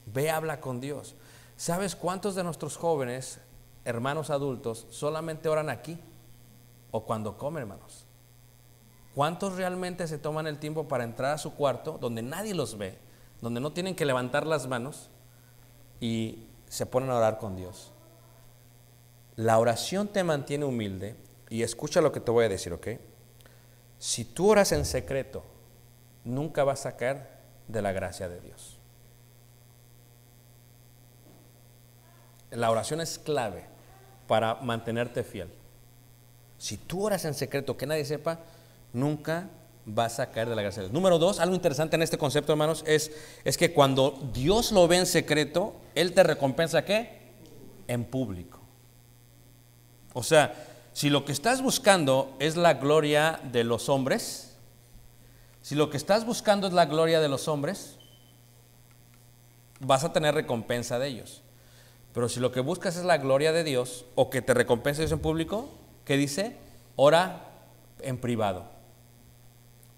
[SPEAKER 2] Ve, habla con Dios. ¿Sabes cuántos de nuestros jóvenes, hermanos adultos, solamente oran aquí? O cuando comen, hermanos. ¿Cuántos realmente se toman el tiempo para entrar a su cuarto donde nadie los ve, donde no tienen que levantar las manos y se ponen a orar con Dios? La oración te mantiene humilde y escucha lo que te voy a decir, ¿ok? Si tú oras en secreto, nunca vas a caer de la gracia de Dios. La oración es clave para mantenerte fiel. Si tú oras en secreto, que nadie sepa, nunca vas a caer de la gracia de Dios. Número 2, algo interesante en este concepto, hermanos, es que cuando Dios lo ve en secreto, Él te recompensa, ¿qué? En público. O sea, si lo que estás buscando es la gloria de los hombres, si lo que estás buscando es la gloria de los hombres, vas a tener recompensa de ellos. Pero si lo que buscas es la gloria de Dios, o que te recompense Dios en público, ¿qué dice? Ora en privado.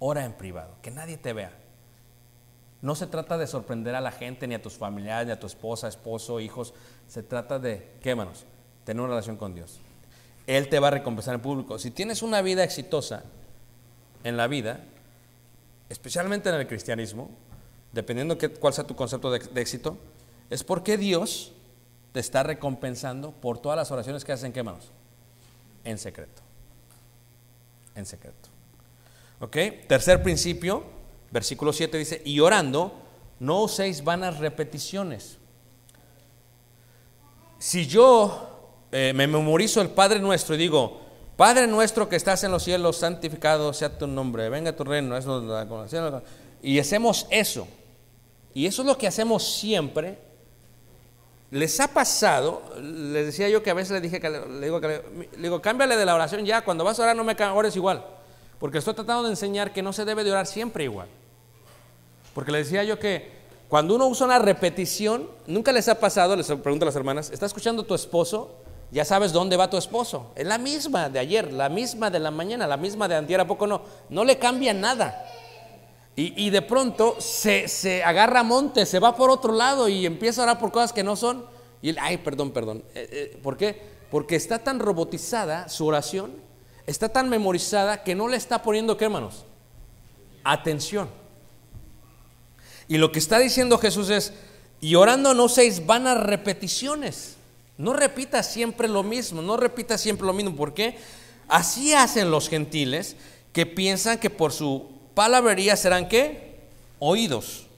[SPEAKER 2] Ora en privado, que nadie te vea. No se trata de sorprender a la gente, ni a tus familiares, ni a tu esposa, esposo, hijos. Se trata de, ¿qué, hermanos? Tener una relación con Dios. Él te va a recompensar en público. Si tienes una vida exitosa en la vida, especialmente en el cristianismo, dependiendo cuál sea tu concepto de éxito, es porque Dios te está recompensando por todas las oraciones que hacen, ¿qué, hermanos? En secreto. En secreto. ¿Ok? Tercer principio, versículo 7 dice, y orando, no uséis vanas repeticiones. Si yo me memorizo el Padre Nuestro y digo, Padre nuestro que estás en los cielos, santificado sea tu nombre, venga tu reino. Y hacemos eso. Y eso es lo que hacemos siempre. ¿Les ha pasado? Les decía yo que a veces le digo, cámbiale de la oración ya, cuando vas a orar no me ores igual. Porque estoy tratando de enseñar que no se debe de orar siempre igual. Porque les decía yo que cuando uno usa una repetición, nunca les ha pasado, les pregunto a las hermanas, ¿está escuchando tu esposo? Ya sabes dónde va tu esposo. Es la misma de ayer, la misma de la mañana, la misma de antier, ¿a poco no? No le cambia nada. Y de pronto se agarra monte, se va por otro lado y empieza a orar por cosas que no son. Y él, ay, perdón. ¿Por qué? Porque está tan robotizada su oración, está tan memorizada que no le está poniendo, ¿qué, hermanos? Atención. Y lo que está diciendo Jesús es, y orando no seáis vanas repeticiones. No repita siempre lo mismo, no repita siempre lo mismo. ¿Por qué? Así hacen los gentiles que piensan que por su palabrería serán ¿qué? Oídos.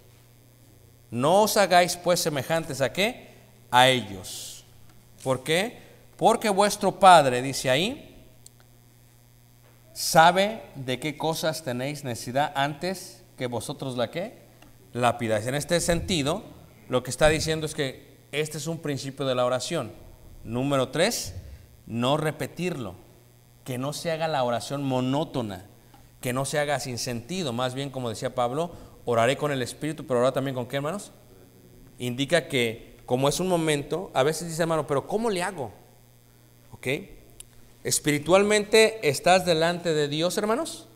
[SPEAKER 2] No os hagáis pues semejantes ¿a qué? A ellos. ¿Por qué? Porque vuestro Padre, dice ahí, sabe de qué cosas tenéis necesidad antes que vosotros la ¿qué? La pidáis. En este sentido, lo que está diciendo es que este es un principio de la oración. Número 3, no repetirlo. Que no se haga la oración monótona, que no se haga sin sentido. Más bien, como decía Pablo, oraré con el Espíritu, pero ahora también con ¿qué, hermanos? Indica que como es un momento, a veces dice, hermano, pero ¿cómo le hago? ¿Ok? Espiritualmente estás delante de Dios, hermanos.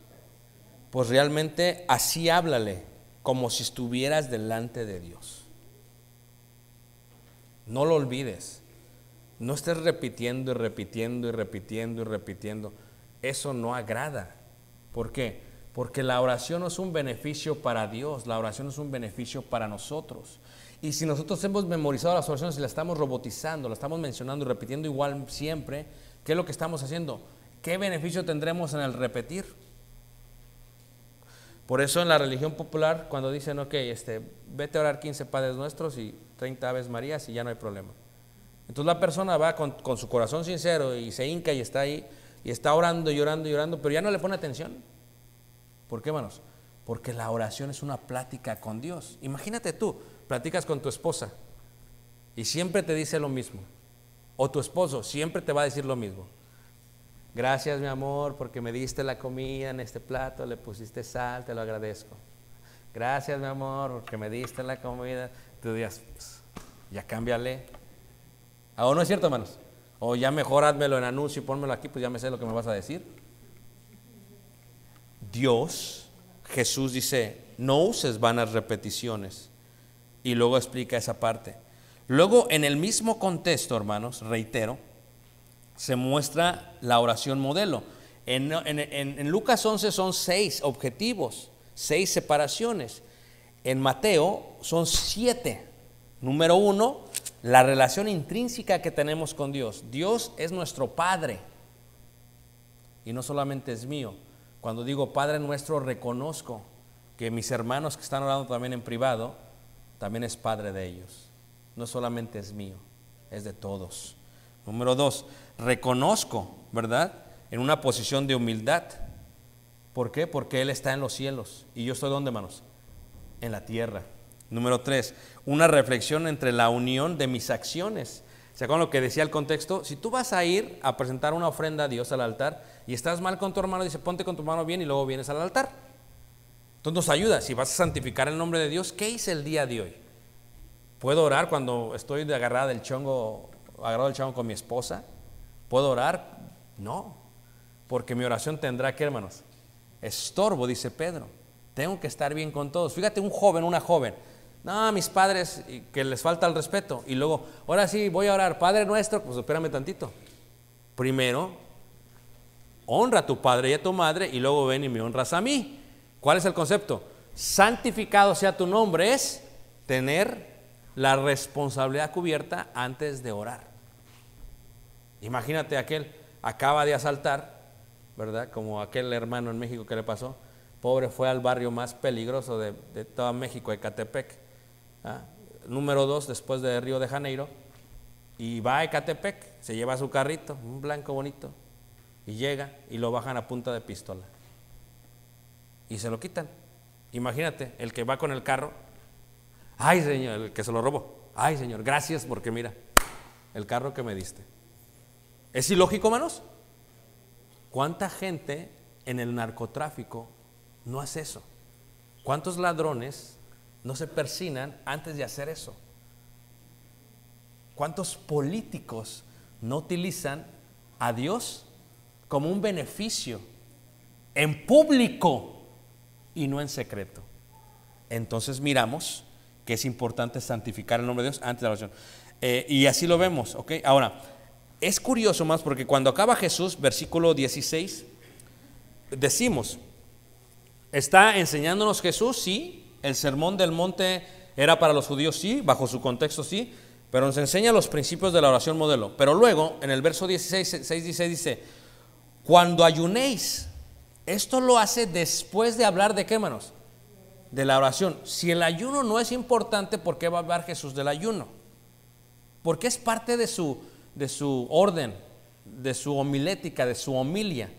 [SPEAKER 2] Pues realmente así háblale, como si estuvieras delante de Dios. No lo olvides. No estés repitiendo y repitiendo y repitiendo y repitiendo. Eso no agrada. ¿Por qué? Porque la oración no es un beneficio para Dios, la oración es un beneficio para nosotros. Y si nosotros hemos memorizado las oraciones y las estamos robotizando, las estamos mencionando y repitiendo igual siempre, ¿qué es lo que estamos haciendo? ¿Qué beneficio tendremos en el repetir? Por eso en la religión popular, cuando dicen, ok, vete a orar 15 Padres Nuestros y 30 Aves Marías y ya no hay problema. Entonces la persona va con su corazón sincero y se hinca y está ahí y está orando y orando y orando, pero ya no le pone atención. ¿Por qué, hermanos? Porque la oración es una plática con Dios. Imagínate tú, platicas con tu esposa y siempre te dice lo mismo. O tu esposo siempre te va a decir lo mismo. Gracias, mi amor, porque me diste la comida en este plato, le pusiste sal, te lo agradezco. Gracias, mi amor, porque me diste la comida. Tú digas, pues, ya cámbiale. ¿O no es cierto, hermanos? O ya mejor házmelo en anuncio y pónmelo aquí, pues ya me sé lo que me vas a decir. Dios, Jesús dice, no uses vanas repeticiones. Y luego explica esa parte. Luego, en el mismo contexto, hermanos, reitero, se muestra la oración modelo. En Lucas 11 son 6 objetivos, 6 separaciones. En Mateo son 7. Número 1, la relación intrínseca que tenemos con Dios. Dios es nuestro Padre y no solamente es mío. Cuando digo Padre nuestro, reconozco que mis hermanos que están orando también en privado, también es Padre de ellos. No solamente es mío, es de todos. Número 2, reconozco, ¿verdad?, en una posición de humildad. ¿Por qué? Porque Él está en los cielos y yo estoy ¿dónde, hermanos? En la tierra. Número 3, una reflexión entre la unión de mis acciones. ¿Se acuerdan lo que decía el contexto? Si tú vas a ir a presentar una ofrenda a Dios al altar y estás mal con tu hermano, dice ponte con tu hermano bien y luego vienes al altar. Entonces nos ayuda. Si vas a santificar el nombre de Dios, ¿qué hice el día de hoy? ¿Puedo orar cuando estoy agarrado del chongo con mi esposa? ¿Puedo orar? No, porque mi oración tendrá que, hermanos, estorbo, dice Pedro. Tengo que estar bien con todos. Fíjate, un joven, una joven. No, mis padres, que les falta el respeto. Y luego, ahora sí, voy a orar. Padre nuestro, pues espérame tantito. Primero, honra a tu padre y a tu madre y luego ven y me honras a mí. ¿Cuál es el concepto? Santificado sea tu nombre, es tener la responsabilidad cubierta antes de orar. Imagínate aquel, acaba de asaltar, ¿verdad? Como aquel hermano en México que le pasó. Pobre, fue al barrio más peligroso de toda México, Ecatepec. Número 2, después de Río de Janeiro. Y va a Ecatepec, se lleva su carrito, un blanco bonito. y llega y lo bajan a punta de pistola y se lo quitan. Imagínate, el que va con el carro, ay Señor, el que se lo robó, ay Señor, gracias porque mira, el carro que me diste. ¿Es ilógico, hermanos? ¿Cuánta gente en el narcotráfico no hace eso? ¿Cuántos ladrones no se persignan antes de hacer eso? ¿Cuántos políticos no utilizan a Dios como un beneficio en público y no en secreto? Entonces miramos que es importante santificar el nombre de Dios antes de la oración. Y así lo vemos, ¿ok? Ahora, es curioso más porque cuando acaba Jesús, versículo 16, decimos, ¿está enseñándonos Jesús? Sí. El sermón del monte era para los judíos, sí, bajo su contexto, sí, pero nos enseña los principios de la oración modelo. Pero luego, en el verso 16 dice, cuando ayunéis, esto lo hace después de hablar de qué, hermanos, de la oración. Si el ayuno no es importante, ¿por qué va a hablar Jesús del ayuno? Porque es parte de su orden, de su homilética, de su homilia.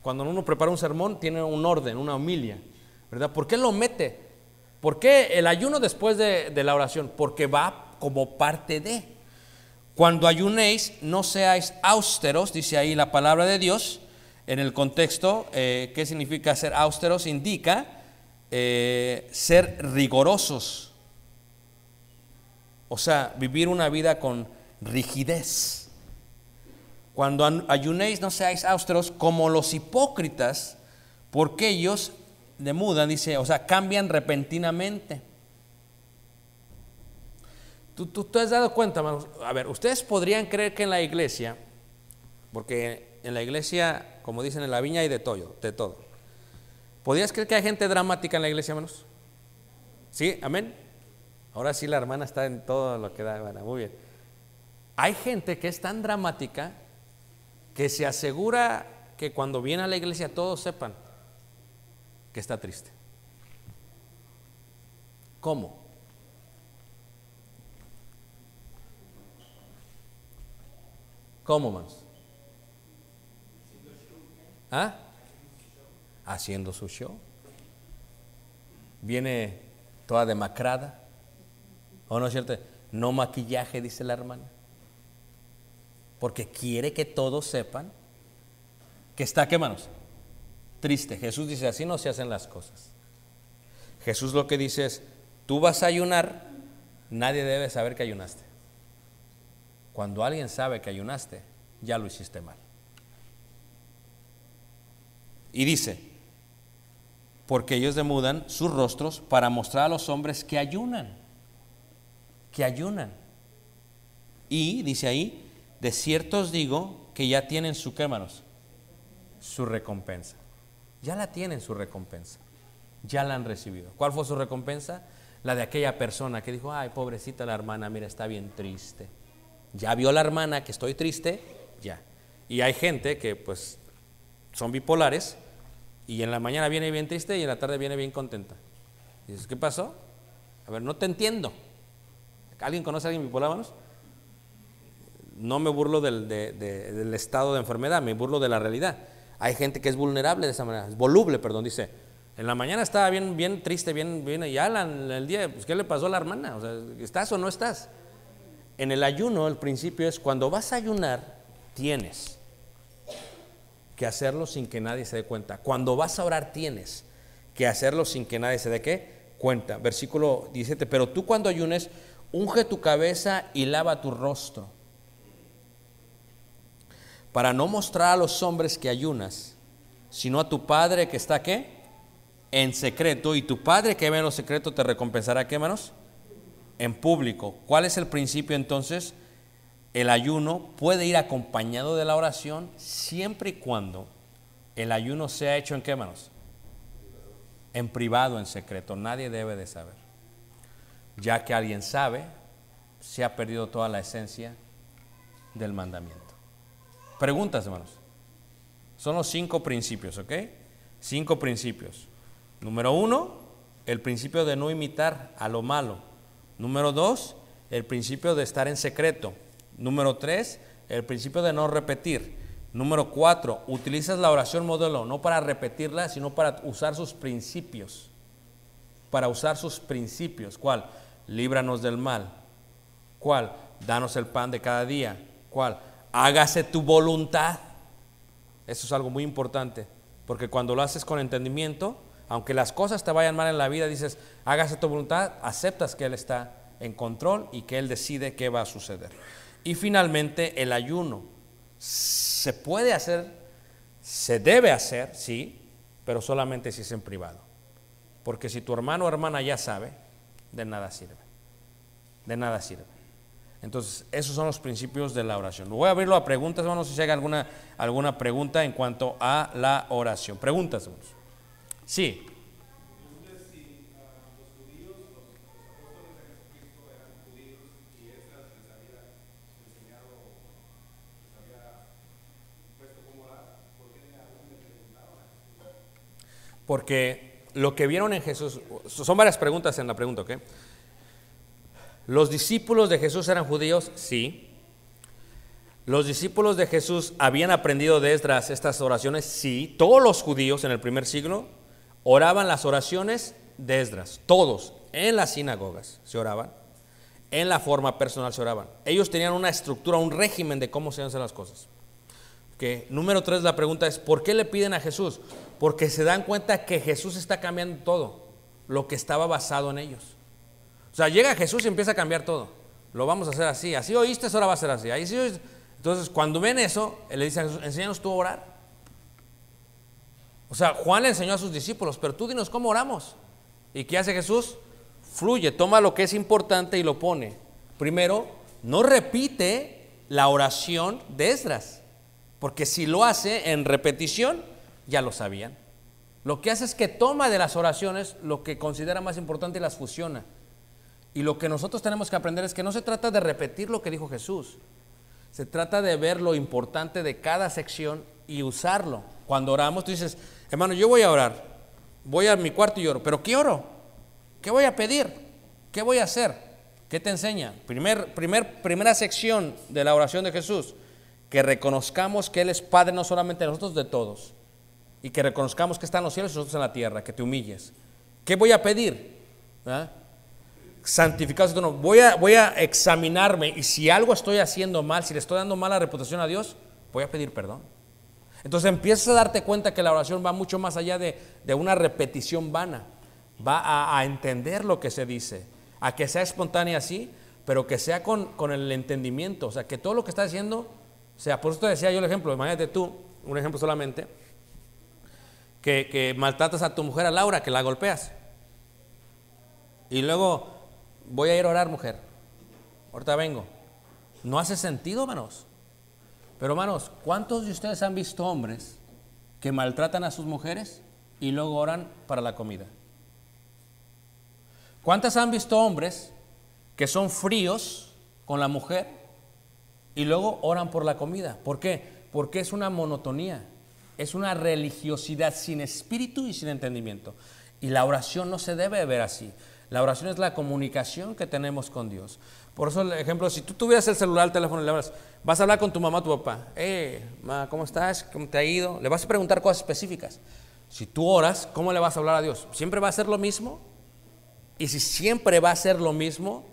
[SPEAKER 2] Cuando uno prepara un sermón, tiene un orden, una homilia, ¿verdad? ¿Por qué lo mete? ¿Por qué el ayuno después de la oración? Porque va como parte de. Cuando ayunéis, no seáis austeros, dice ahí la palabra de Dios. En el contexto, ¿qué significa ser austeros? Indica ser rigorosos. O sea, vivir una vida con rigidez. Cuando ayunéis, no seáis austeros como los hipócritas, porque ellos demudan, dice, o sea, cambian repentinamente. ¿Tú te has dado cuenta, hermanos? A ver, ustedes podrían creer que en la iglesia, porque en la iglesia, como dicen, en la viña hay de todo. ¿Podrías creer que hay gente dramática en la iglesia, hermanos? ¿Sí? ¿Amén? Ahora sí la hermana está en todo lo que da, hermana. Muy bien. Hay gente que es tan dramática que se asegura que cuando viene a la iglesia todos sepan que está triste. ¿Cómo? ¿Cómo, hermanos? ¿Ah? Haciendo su show. Viene toda demacrada. ¿O no es cierto? No maquillaje, dice la hermana. Porque quiere que todos sepan que está, ¿qué, hermanos? Triste. Jesús dice, así no se hacen las cosas. Jesús lo que dice es, tú vas a ayunar, nadie debe saber que ayunaste. Cuando alguien sabe que ayunaste, ya lo hiciste mal. Y dice, porque ellos demudan sus rostros para mostrar a los hombres que ayunan. Que ayunan. Y dice ahí, de cierto os digo que ya tienen su, ¿qué, hermanos? Su recompensa. Ya la tienen su recompensa. Ya la han recibido. ¿Cuál fue su recompensa? La de aquella persona que dijo, ay, pobrecita la hermana, mira, está bien triste. Ya vio la hermana que estoy triste, ya. Y hay gente que pues son bipolares y en la mañana viene bien triste y en la tarde viene bien contenta. Y dices, ¿qué pasó? A ver, no te entiendo. ¿Alguien conoce a alguien bipolar, hermanos? No me burlo del estado de enfermedad, me burlo de la realidad. Hay gente que es vulnerable de esa manera, es voluble, perdón, dice. En la mañana estaba bien triste, bien, y ya en el día, pues, ¿qué le pasó a la hermana? O sea, ¿estás o no estás? En el ayuno, el principio es, cuando vas a ayunar, tienes que hacerlo sin que nadie se dé cuenta. Cuando vas a orar, tienes que hacerlo sin que nadie se dé ¿qué? Cuenta. Versículo 17, pero tú cuando ayunes, unge tu cabeza y lava tu rostro, para no mostrar a los hombres que ayunas, sino a tu Padre que está ¿qué? En secreto, y tu Padre que ve en lo secreto te recompensará ¿qué, hermanos? En público. ¿Cuál es el principio entonces? El ayuno puede ir acompañado de la oración siempre y cuando el ayuno sea hecho ¿en qué, hermanos? En privado, en secreto. Nadie debe de saber. Ya que alguien sabe, se ha perdido toda la esencia del mandamiento. Preguntas, hermanos. Son los 5 principios, ¿ok? 5 principios. Número 1, el principio de no imitar a lo malo. Número 2, el principio de estar en secreto. Número 3, el principio de no repetir. Número 4, utilizas la oración modelo no para repetirla, sino para usar sus principios. Para usar sus principios. ¿Cuál? Líbranos del mal. ¿Cuál? Danos el pan de cada día. ¿Cuál? Hágase tu voluntad. Eso es algo muy importante, porque cuando lo haces con entendimiento, aunque las cosas te vayan mal en la vida, dices, hágase tu voluntad, aceptas que Él está en control y que Él decide qué va a suceder. Y finalmente, el ayuno. Se puede hacer, se debe hacer, sí, pero solamente si es en privado. Porque si tu hermano o hermana ya sabe, de nada sirve. De nada sirve. Entonces, esos son los principios de la oración. Voy a abrirlo a preguntas, hermanos, si hay alguna pregunta en cuanto a la oración. Preguntas, hermanos. Sí. Porque lo que vieron en Jesús, son varias preguntas en la pregunta, ¿ok? ¿Los discípulos de Jesús eran judíos? Sí. ¿Los discípulos de Jesús habían aprendido de Esdras estas oraciones? Sí. Todos los judíos en el primer siglo oraban las oraciones de Esdras. Todos, en las sinagogas se oraban, en la forma personal se oraban. Ellos tenían una estructura, un régimen de cómo se hacen las cosas. Okay. Número 3, la pregunta es, ¿por qué le piden a Jesús? Porque se dan cuenta que Jesús está cambiando todo, lo que estaba basado en ellos. O sea, llega Jesús y empieza a cambiar todo. Lo vamos a hacer así, así oíste, ahora va a ser así. Ahí sí oíste. Entonces, cuando ven eso, él le dice a Jesús, enséñanos tú a orar. O sea, Juan le enseñó a sus discípulos, pero tú dinos cómo oramos. ¿Y qué hace Jesús? Fluye, toma lo que es importante y lo pone. Primero, no repite la oración de Esdras, porque si lo hace en repetición, ya lo sabían. Lo que hace es que toma de las oraciones lo que considera más importante y las fusiona. Y lo que nosotros tenemos que aprender es que no se trata de repetir lo que dijo Jesús. Se trata de ver lo importante de cada sección y usarlo. Cuando oramos, tú dices, hermano, yo voy a orar, voy a mi cuarto y oro, pero ¿qué oro? ¿Qué voy a pedir? ¿Qué voy a hacer? ¿Qué te enseña? Primera sección de la oración de Jesús, que reconozcamos que Él es Padre no solamente de nosotros, de todos, y que reconozcamos que está en los cielos y nosotros en la tierra, que te humilles. ¿Qué voy a pedir? ¿Ah? Santificado sea tu nombre. Voy a examinarme, y si algo estoy haciendo mal, si le estoy dando mala reputación a Dios, voy a pedir perdón. Entonces empiezas a darte cuenta que la oración va mucho más allá de una repetición vana. Va a entender lo que se dice, a que sea espontánea sí, pero que sea con el entendimiento. O sea, que todo lo que estás diciendo sea, por eso te decía yo el ejemplo, imagínate tú, un ejemplo solamente, que maltratas a tu mujer, a Laura, que la golpeas. Y luego, voy a ir a orar, mujer, ahorita vengo. No hace sentido, hermanos. Pero hermanos, ¿cuántos de ustedes han visto hombres que maltratan a sus mujeres y luego oran para la comida? ¿Cuántas han visto hombres que son fríos con la mujer y luego oran por la comida? ¿Por qué? Porque es una monotonía, es una religiosidad sin espíritu y sin entendimiento. Y la oración no se debe ver así. La oración es la comunicación que tenemos con Dios. Por eso el ejemplo, si tú tuvieras el celular, el teléfono y le hablas, vas a hablar con tu mamá o tu papá. Ma, ¿cómo estás? ¿Cómo te ha ido? Le vas a preguntar cosas específicas. Si tú oras, ¿cómo le vas a hablar a Dios? ¿Siempre va a ser lo mismo? Y si siempre va a ser lo mismo,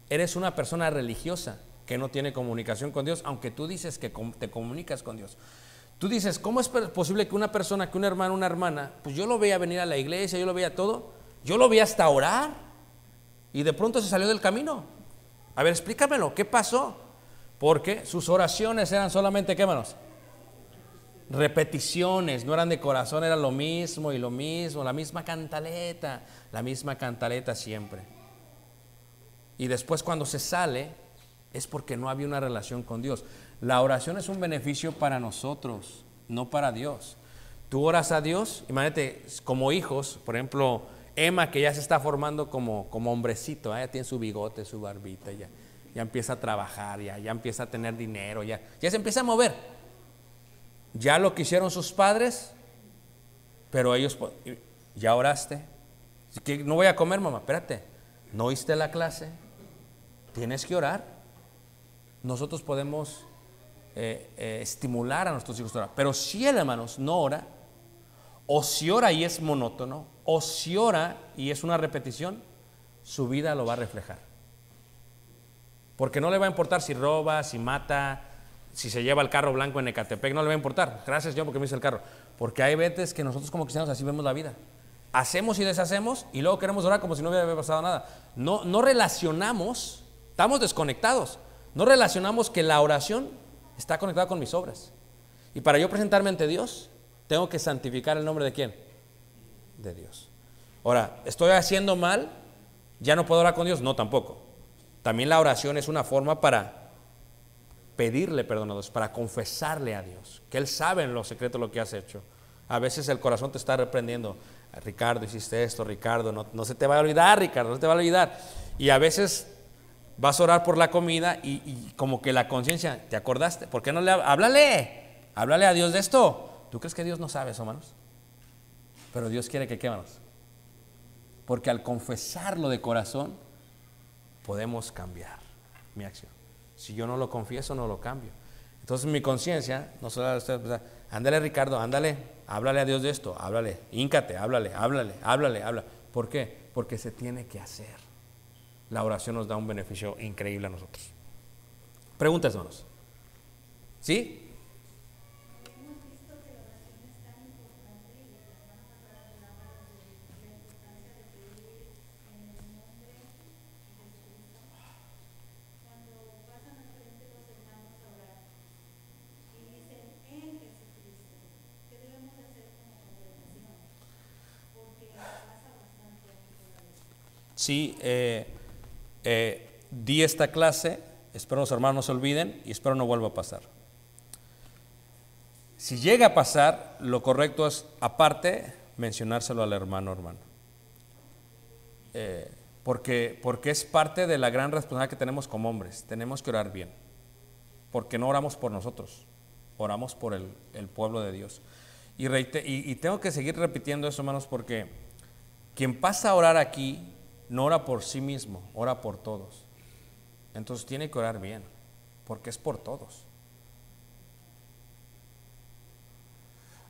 [SPEAKER 2] eres una persona religiosa que no tiene comunicación con Dios, aunque tú dices que te comunicas con Dios. Tú dices, ¿cómo es posible que una persona, que un hermano, una hermana, pues yo lo veía venir a la iglesia, yo lo veía todo, yo lo vi hasta orar y de pronto se salió del camino? A ver, explícamelo, ¿qué pasó? Porque sus oraciones eran solamente, ¿qué, hermanos? Repeticiones, no eran de corazón, era lo mismo y lo mismo, la misma cantaleta siempre. Y después cuando se sale es porque no había una relación con Dios. La oración es un beneficio para nosotros, no para Dios. Tú oras a Dios, imagínate, como hijos, por ejemplo, Emma, que ya se está formando como hombrecito, ya tiene su bigote, su barbita, ya empieza a trabajar, ya empieza a tener dinero, ya se empieza a mover. Ya lo que hicieron sus padres, pero ellos, ya oraste. Que no voy a comer, mamá, espérate, no oíste la clase, tienes que orar. Nosotros podemos estimular a nuestros hijos a orar. Pero si él, hermanos, no ora, o si ora y es monótono, o si ora y es una repetición, su vida lo va a reflejar. Porque no le va a importar si roba, si mata, si se lleva el carro blanco en Ecatepec, no le va a importar. Gracias Dios porque me hice el carro. Porque hay veces que nosotros como cristianos así vemos la vida. Hacemos y deshacemos y luego queremos orar como si no hubiera pasado nada. No relacionamos, estamos desconectados. No relacionamos que la oración está conectada con mis obras. Y para yo presentarme ante Dios, tengo que santificar el nombre de ¿quién? De Dios. Ahora, ¿estoy haciendo mal? ¿Ya no puedo orar con Dios? No, tampoco. También la oración es una forma para pedirle perdón a Dios, para confesarle a Dios, que Él sabe en lo secreto lo que has hecho. A veces el corazón te está reprendiendo. Ricardo, hiciste esto, Ricardo, no se te va a olvidar, Ricardo, no se te va a olvidar. Y a veces vas a orar por la comida y como que la conciencia, ¿te acordaste? ¿Por qué no le háblale a Dios de esto? ¿Tú crees que Dios no sabe eso, hermanos? Pero Dios quiere que, ¿qué, hermanos? Porque al confesarlo de corazón, podemos cambiar mi acción. Si yo no lo confieso, no lo cambio. Entonces mi conciencia, no solo usted, ándale Ricardo, ándale, háblale a Dios de esto, háblale, híncate, háblale. ¿Por qué? Porque se tiene que hacer. La oración nos da un beneficio increíble a nosotros. Preguntas, hermanos. ¿Sí? Sí, di esta clase, espero los hermanos no se olviden y espero no vuelva a pasar. Si llega a pasar, lo correcto es, aparte, mencionárselo al hermano. Porque es parte de la gran responsabilidad que tenemos como hombres. Tenemos que orar bien, porque no oramos por nosotros, oramos por el pueblo de Dios. Y tengo que seguir repitiendo eso, hermanos, porque quien pasa a orar aquí no ora por sí mismo, ora por todos. Entonces tiene que orar bien, porque es por todos.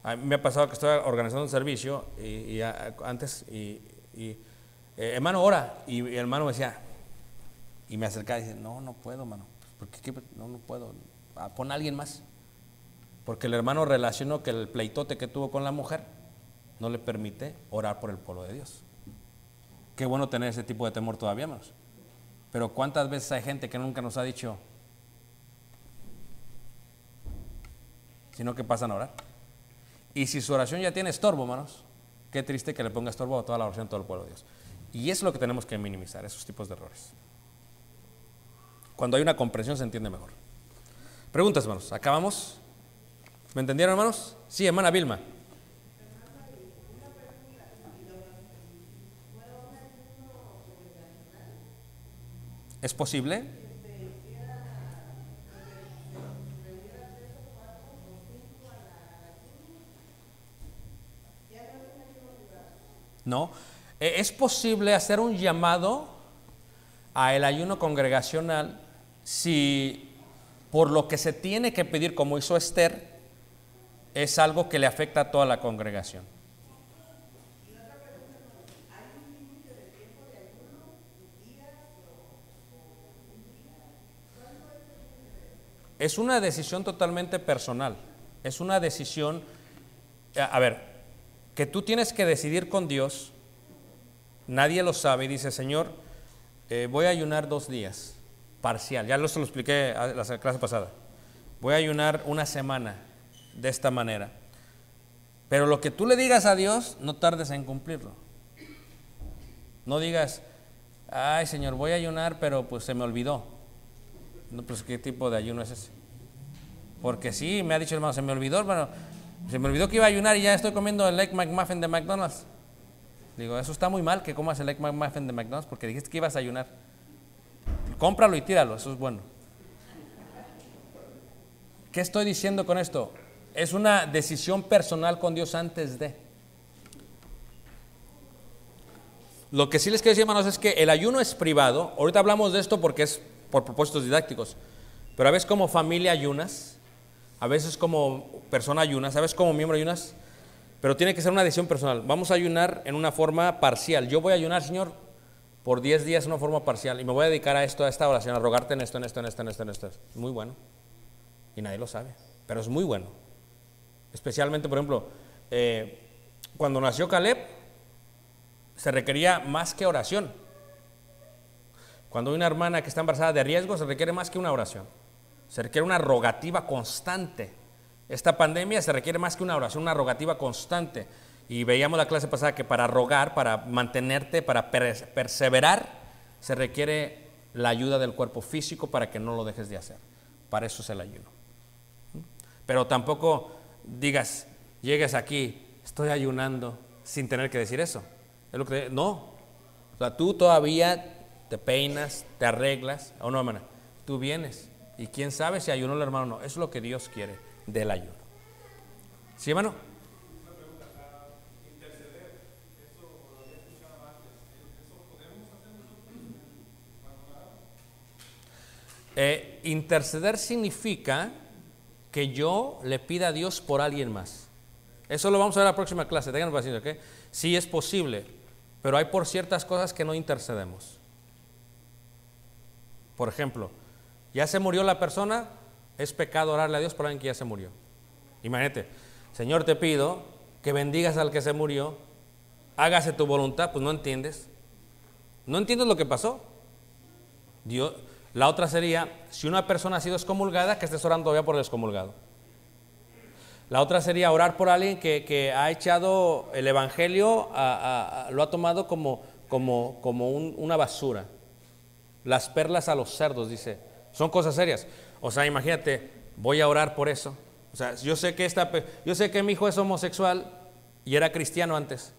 [SPEAKER 2] A mí me ha pasado que estoy organizando un servicio hermano, ora. Y el hermano me decía, y me acercaba y dice, no puedo, hermano. ¿Por qué? No puedo. Pon a alguien más. Porque el hermano relacionó que el pleitote que tuvo con la mujer no le permite orar por el pueblo de Dios. Qué bueno tener ese tipo de temor todavía, hermanos. Pero ¿cuántas veces hay gente que nunca nos ha dicho, sino que pasan a orar? Y si su oración ya tiene estorbo, hermanos, qué triste que le ponga estorbo a toda la oración de todo el pueblo de Dios. Y eso es lo que tenemos que minimizar, esos tipos de errores. Cuando hay una comprensión se entiende mejor. Preguntas, hermanos, ¿acabamos? ¿Me entendieron, hermanos? Sí, hermana Vilma. ¿Es posible? No. Es posible hacer un llamado a el ayuno congregacional si por lo que se tiene que pedir, como hizo Esther, es algo que le afecta a toda la congregación. Es una decisión totalmente personal. Es una decisión, que tú tienes que decidir con Dios. Nadie lo sabe y dice, Señor, voy a ayunar 2 días, parcial. Ya se lo expliqué a la clase pasada. Voy a ayunar 1 semana de esta manera. Pero lo que tú le digas a Dios, no tardes en cumplirlo. No digas, ay Señor, voy a ayunar, pero pues se me olvidó. No, pues ¿qué tipo de ayuno es ese? Porque sí, me ha dicho el hermano, se me olvidó, hermano, se me olvidó que iba a ayunar y ya estoy comiendo el Egg McMuffin de McDonald's. Digo, eso está muy mal que comas el Egg McMuffin de McDonald's porque dijiste que ibas a ayunar. Cómpralo y tíralo, eso es bueno. ¿Qué estoy diciendo con esto? Es una decisión personal con Dios antes de. Lo que sí les quiero decir, hermanos, es que el ayuno es privado. Ahorita hablamos de esto porque es por propósitos didácticos. Pero a veces como familia ayunas A veces como persona ayunas, ¿sabes? Como miembro ayunas, pero tiene que ser una decisión personal. Vamos a ayunar en una forma parcial. Yo voy a ayunar, Señor, por 10 días en una forma parcial y me voy a dedicar a esto, a esta oración, a rogarte en esto. Es muy bueno y nadie lo sabe, pero es muy bueno. Especialmente, por ejemplo, cuando nació Caleb, se requería más que oración. Cuando hay una hermana que está embarazada de riesgo, se requiere más que una oración. Se requiere una rogativa constante. Esta pandemia se requiere más que una oración, una rogativa constante. Y veíamos la clase pasada que para rogar, para mantenerte, para perseverar, se requiere la ayuda del cuerpo físico para que no lo dejes de hacer. Para eso es el ayuno. Pero tampoco digas, llegues aquí, estoy ayunando, sin tener que decir eso. Es lo que no. O sea, tú todavía te peinas, te arreglas, o no, hermana, tú vienes. Y quién sabe si ayunó el hermano o no. Eso es lo que Dios quiere del ayuno. ¿Sí, hermano? Interceder significa que yo le pida a Dios por alguien más. Eso lo vamos a ver en la próxima clase. Tengan paciencia, ¿ok? Sí es posible, pero hay por ciertas cosas que no intercedemos. Por ejemplo, ya se murió la persona, es pecado orarle a Dios por alguien que ya se murió. Imagínate, Señor, te pido que bendigas al que se murió, hágase tu voluntad. Pues no entiendes. No entiendes lo que pasó. Dios. La otra sería, si una persona ha sido excomulgada, que estés orando todavía por el excomulgado. La otra sería orar por alguien que ha echado el evangelio, lo ha tomado como una basura. Las perlas a los cerdos, dice. Son cosas serias. O sea, imagínate, voy a orar por eso. O sea, yo sé que mi hijo es homosexual y era cristiano antes.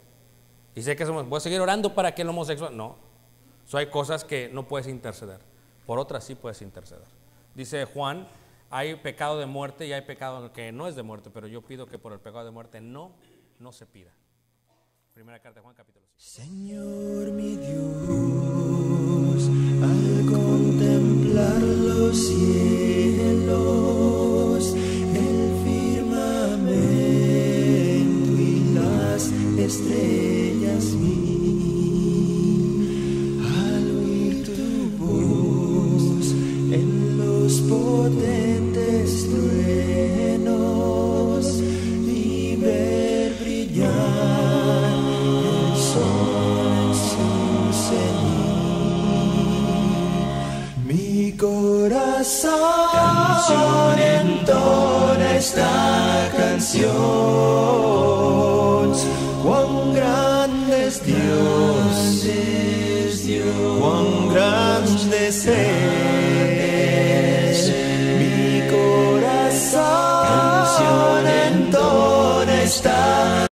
[SPEAKER 2] Y sé que voy a seguir orando para que el homosexual. No. Hay cosas que no puedes interceder. Por otras sí puedes interceder. Dice Juan, hay pecado de muerte y hay pecado que no es de muerte, pero yo pido que por el pecado de muerte no se pida. Primera carta de Juan, capítulo 5.
[SPEAKER 1] Señor mi Dios, al contemplar los cielos, el firmamento y las estrellas al oír tu voz en los potentes truenos y ver brillar el sol en su cenit. Mi corazón entona esta canción. Cuán grande es Dios, cuán grande es Él.